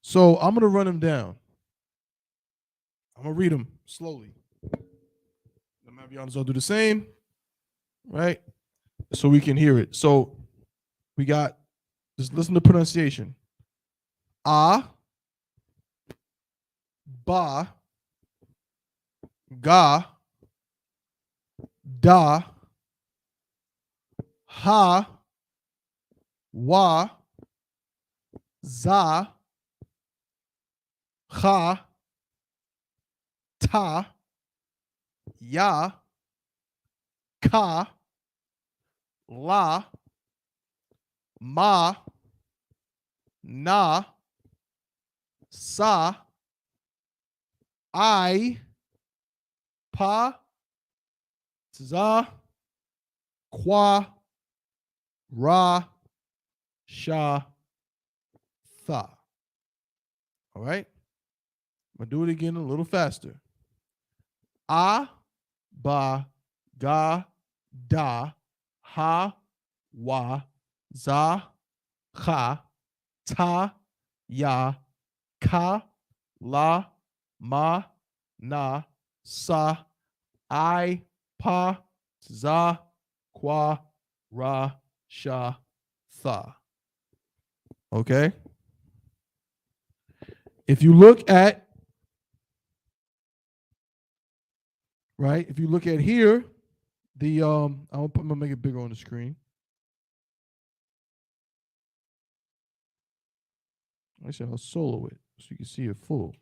So I'm going to run them down. I'm going to read them slowly. I'm going to have Yanazar do the same. Right. So we can hear it. So we got, just listen to pronunciation. A, ba, ga, da, ha, wa, za, cha, ta, ya, ka, la, ma, na, sa, I, pa, za, qua, ra, sha, tha. All right? I'm going to do it again a little faster. A, ba, ga, da, ha, wa, za, cha, ta, ya, ka, la, ma, na, sa, I, pa, za, qua, ra, sha, tha. Okay? If you look at, right, if you look at here, the, I'm gonna make it bigger on the screen. Actually, I'll solo it so you can see it full.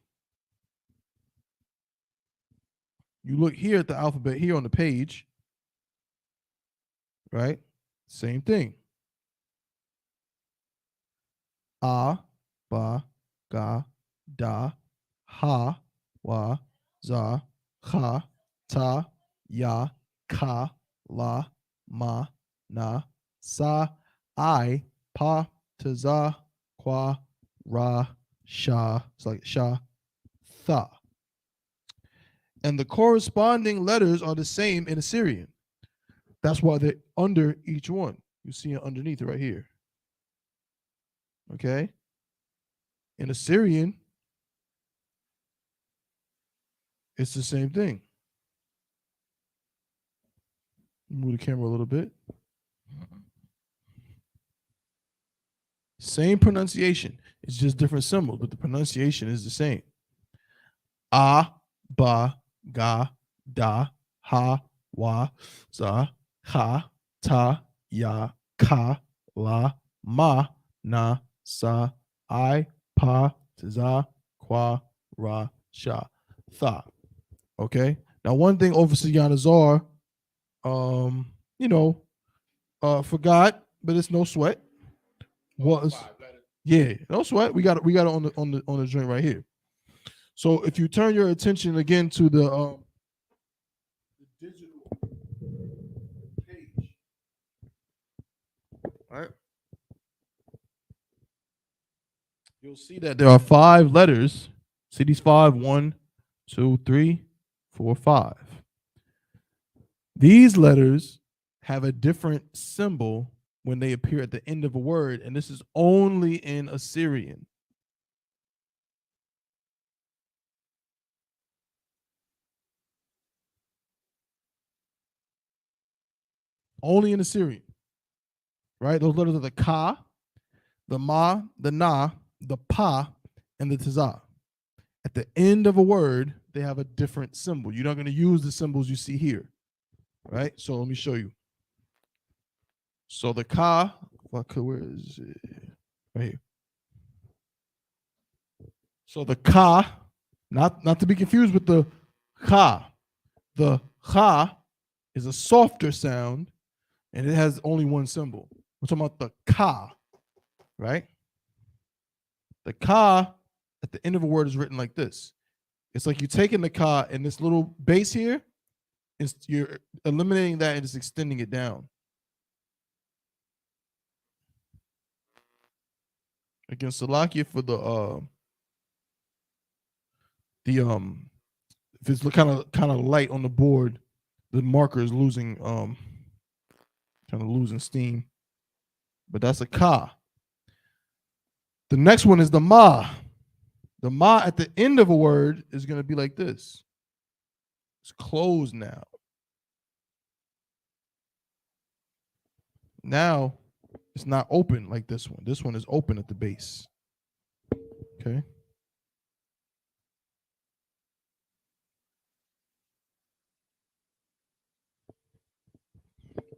You look here at the alphabet here on the page, right? Same thing. A, ba, ga, da, ha, wa, za, cha, ta, ya, ka, la, ma, na, sa, I, pa, ta, za, qua, ra, sha. It's like sha, tha. And the corresponding letters are the same in Assyrian. That's why they're under each one. You see it underneath it right here. Okay. In Assyrian, it's the same thing. Move the camera a little bit. Same pronunciation. It's just different symbols, but the pronunciation is the same. A, ba, ga, da, ha, wa, za, ha, ta, ya, ka, la, ma, na, sa, I, pa, za, kwa, ra, sha, tha. Okay. Now, one thing Officer Yanazar, forgot, but it's no sweat. Was yeah, no sweat. We got it on the joint right here. So if you turn your attention again to the digital page, all right, you'll see that there are 5 letters. See these 5? 1, 2, 3, 4, 5. These letters have a different symbol when they appear at the end of a word, and this is only in Assyrian. Only in Assyrian, right? Those letters are the ka, the ma, the na, the pa, and the tazah. At the end of a word, they have a different symbol. You're not going to use the symbols you see here, right? So let me show you. So the ka, where is it? Right here. So the ka, not to be confused with the ka. The ka is a softer sound, and it has only one symbol. We're talking about the ka, right? The ka at the end of a word is written like this. It's like you're taking the ka and this little base here, you're eliminating that and just extending it down. Again, Salakia for if it's kind of light on the board, the marker is losing steam. But that's a ka. The next one is the ma. The ma at the end of a word is going to be like this. It's closed now. Now it's not open like this one. This one is open at the base. Okay.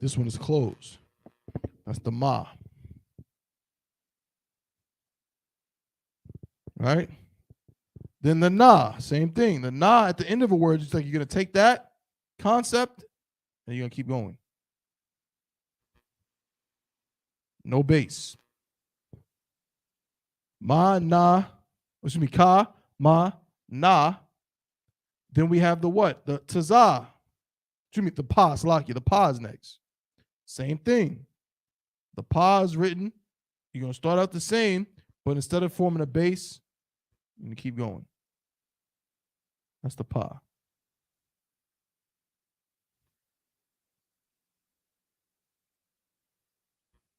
This one is closed. That's the ma. Right? Then the na, same thing. The na at the end of a word is like you're going to take that concept and you're going to keep going. No base. Ma, na, excuse me, ka, ma, na. Then we have the what? The tazah. Excuse me, the pa, Salakia. The pa is next. Same thing. The pa is written. You're going to start out the same, but instead of forming a base, you're going to keep going. That's the pa.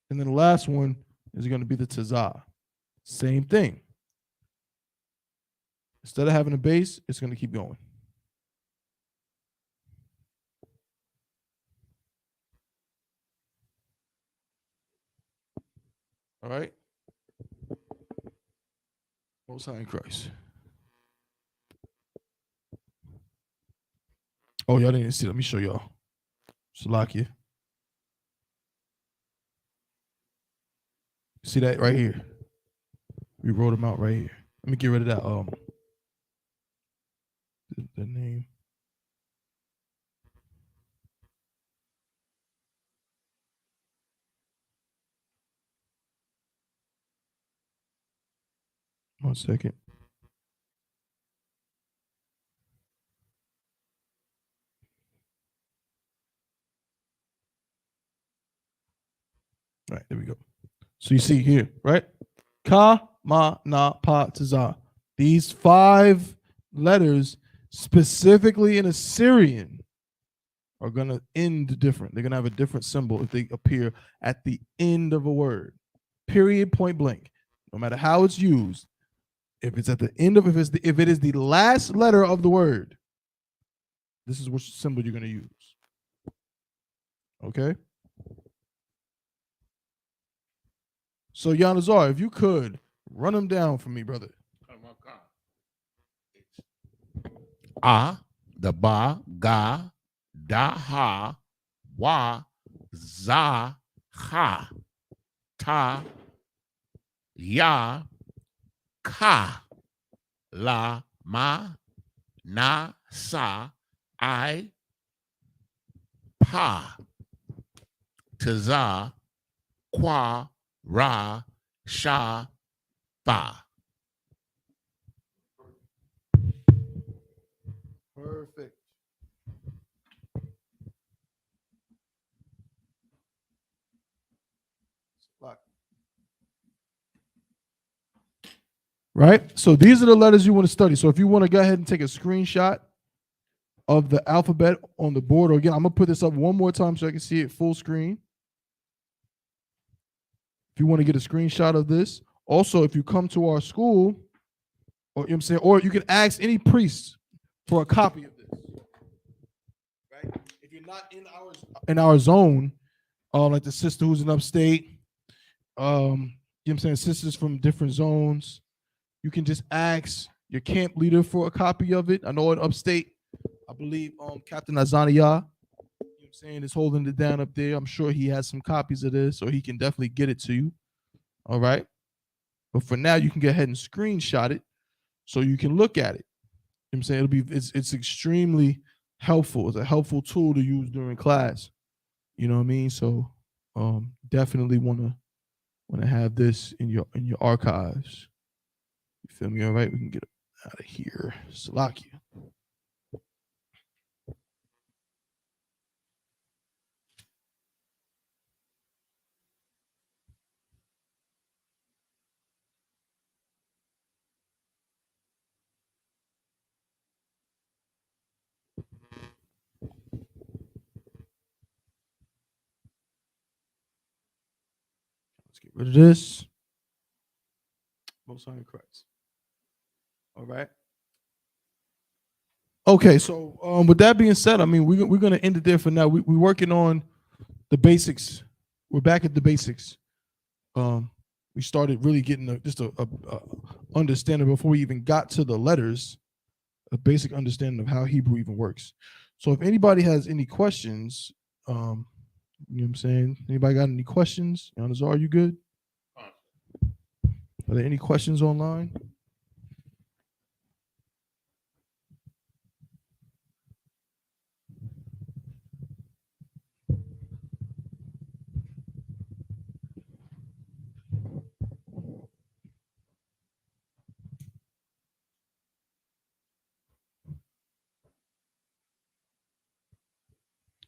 And then the last one is going to be the tazah. Same thing. Instead of having a base, it's going to keep going. All right? Most High in Christ. Oh, y'all didn't see. Let me show y'all. Salakia. See that right here? We wrote them out right here. Let me get rid of that. The name. One second. All right, there we go. So you see here, right? Ka, ma, na, pa, tazah. These 5 letters, specifically in Assyrian, are going to end different. They're going to have a different symbol if they appear at the end of a word. Period, point blank. no matter how it's used, if it's at the end of, if it is the last letter of the word, this is which symbol you're going to use. Okay? So Yanazar, if you could run them down for me, brother. A, the ba, ga, da, ha, wa, za, ha, ta, ya, ka, la, ma, na, sa, I, pa, taza, kwa, ra, sha, fa. Perfect. Right? So these are the letters you want to study. So if you want to go ahead and take a screenshot of the alphabet on the board, or again, I'm going to put this up one more time so I can see it full screen. If you want to get a screenshot of this. Also, if you come to our school, or you know what I'm saying, or you can ask any priest for a copy of this. Right? If you're not in our zone, like the sister who's in upstate, you know what I'm saying, sisters from different zones, you can just ask your camp leader for a copy of it. I know in upstate, I believe Captain Azania, you know what I'm saying, is holding it down up there. I'm sure he has some copies of this, so he can definitely get it to you. All right. But for now, you can go ahead and screenshot it so you can look at it. You know what I'm saying? It's extremely helpful. It's a helpful tool to use during class. You know what I mean? So definitely want to have this in your archives. You feel me? All right, we can get out of here. Salakia. Let's get rid of this. Most High in Christ. All right. Okay, so with that being said, I mean, we're going to end it there for now. We're working on the basics. We're back at the basics. We started really getting just a understanding before we even got to the letters, a basic understanding of how Hebrew even works. So if anybody has any questions, you know what I'm saying? Anybody got any questions? Yanazar, are you good? Are there any questions online?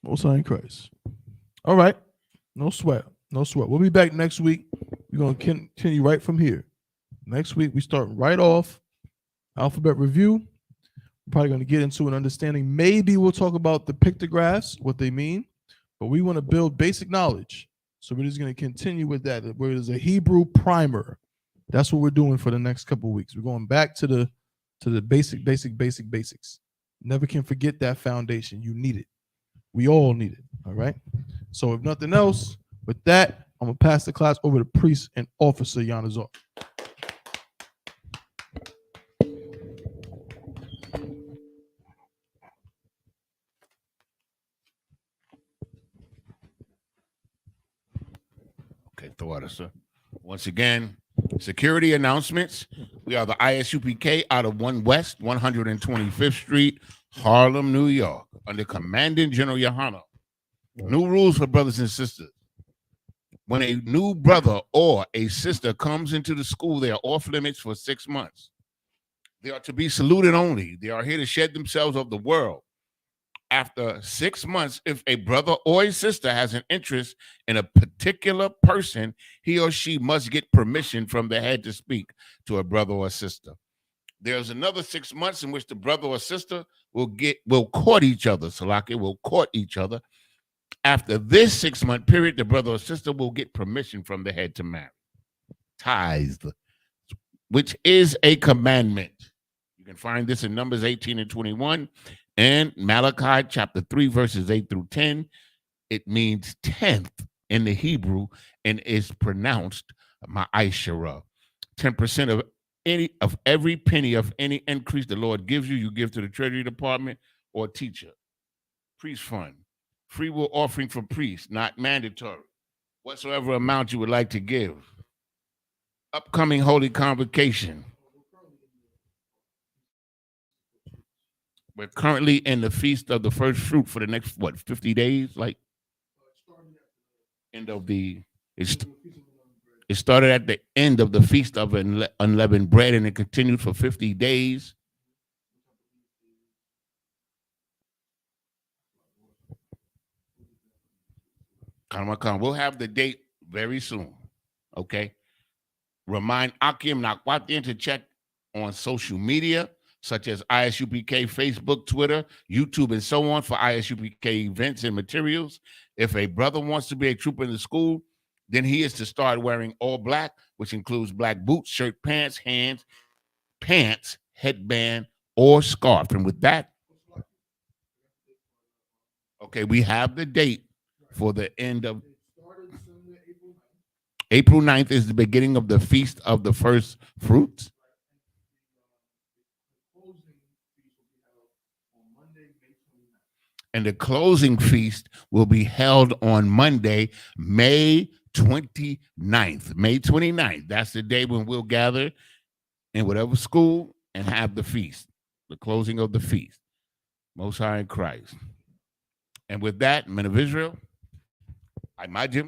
Most High in Christ. All right. No sweat. No sweat. We'll be back next week. We're going to continue right from here. Next week, we start right off alphabet review. We're probably going to get into an understanding. Maybe we'll talk about the pictographs, what they mean. But we want to build basic knowledge. So we're just going to continue with that. Where there's a Hebrew primer. That's what we're doing for the next couple of weeks. We're going back to the basics. Never can forget that foundation. You need it. We all need it. All right. So if nothing else, with that, I'm going to pass the class over to Priest and Officer Yanazar. Okay, Thawada, sir. Once again, security announcements. We are the ISUPK out of 1 West, 125th Street, Harlem, New York, under Commandant General Yohana. New rules for brothers and sisters. When a new brother or a sister comes into the school, they are off limits for 6 months. They are to be saluted only. They are here to shed themselves of the world. After 6 months, if a brother or a sister has an interest in a particular person, he or she must get permission from the head to speak to a brother or sister. There's another 6 months in which the brother or sister will court each other. Salaki will court each other. After this 6 month period, the brother or sister will get permission from the head to marry. Tithed which is a commandment. You can find this in Numbers 18 and 21 and Malachi chapter 3, verses 8 through 10. It means 10th in the Hebrew and is pronounced ma'ashera. 10% of every penny of any increase the Lord gives you, you give to the Treasury Department or teacher. Priest fund. Free will offering for priests, not mandatory. Whatsoever amount you would like to give. Upcoming Holy Convocation. We're currently in the Feast of the First Fruit for the next, 50 days? Like, end of the, it started at the end of the Feast of Unleavened Bread, and it continued for 50 days. We'll have the date very soon, okay? Remind Akim Nakwatian to check on social media, such as ISUPK, Facebook, Twitter, YouTube, and so on for ISUPK events and materials. If a brother wants to be a trooper in the school, then he is to start wearing all black, which includes black boots, shirt, pants, headband, or scarf. And with that, okay, we have the date for the end of April 9th is the beginning of the Feast of the First Fruits. And the closing feast will be held on Monday, May 29th. May 29th. That's the day when we'll gather in whatever school and have the feast, the closing of the feast. Most High in Christ. And with that, men of Israel, I imagine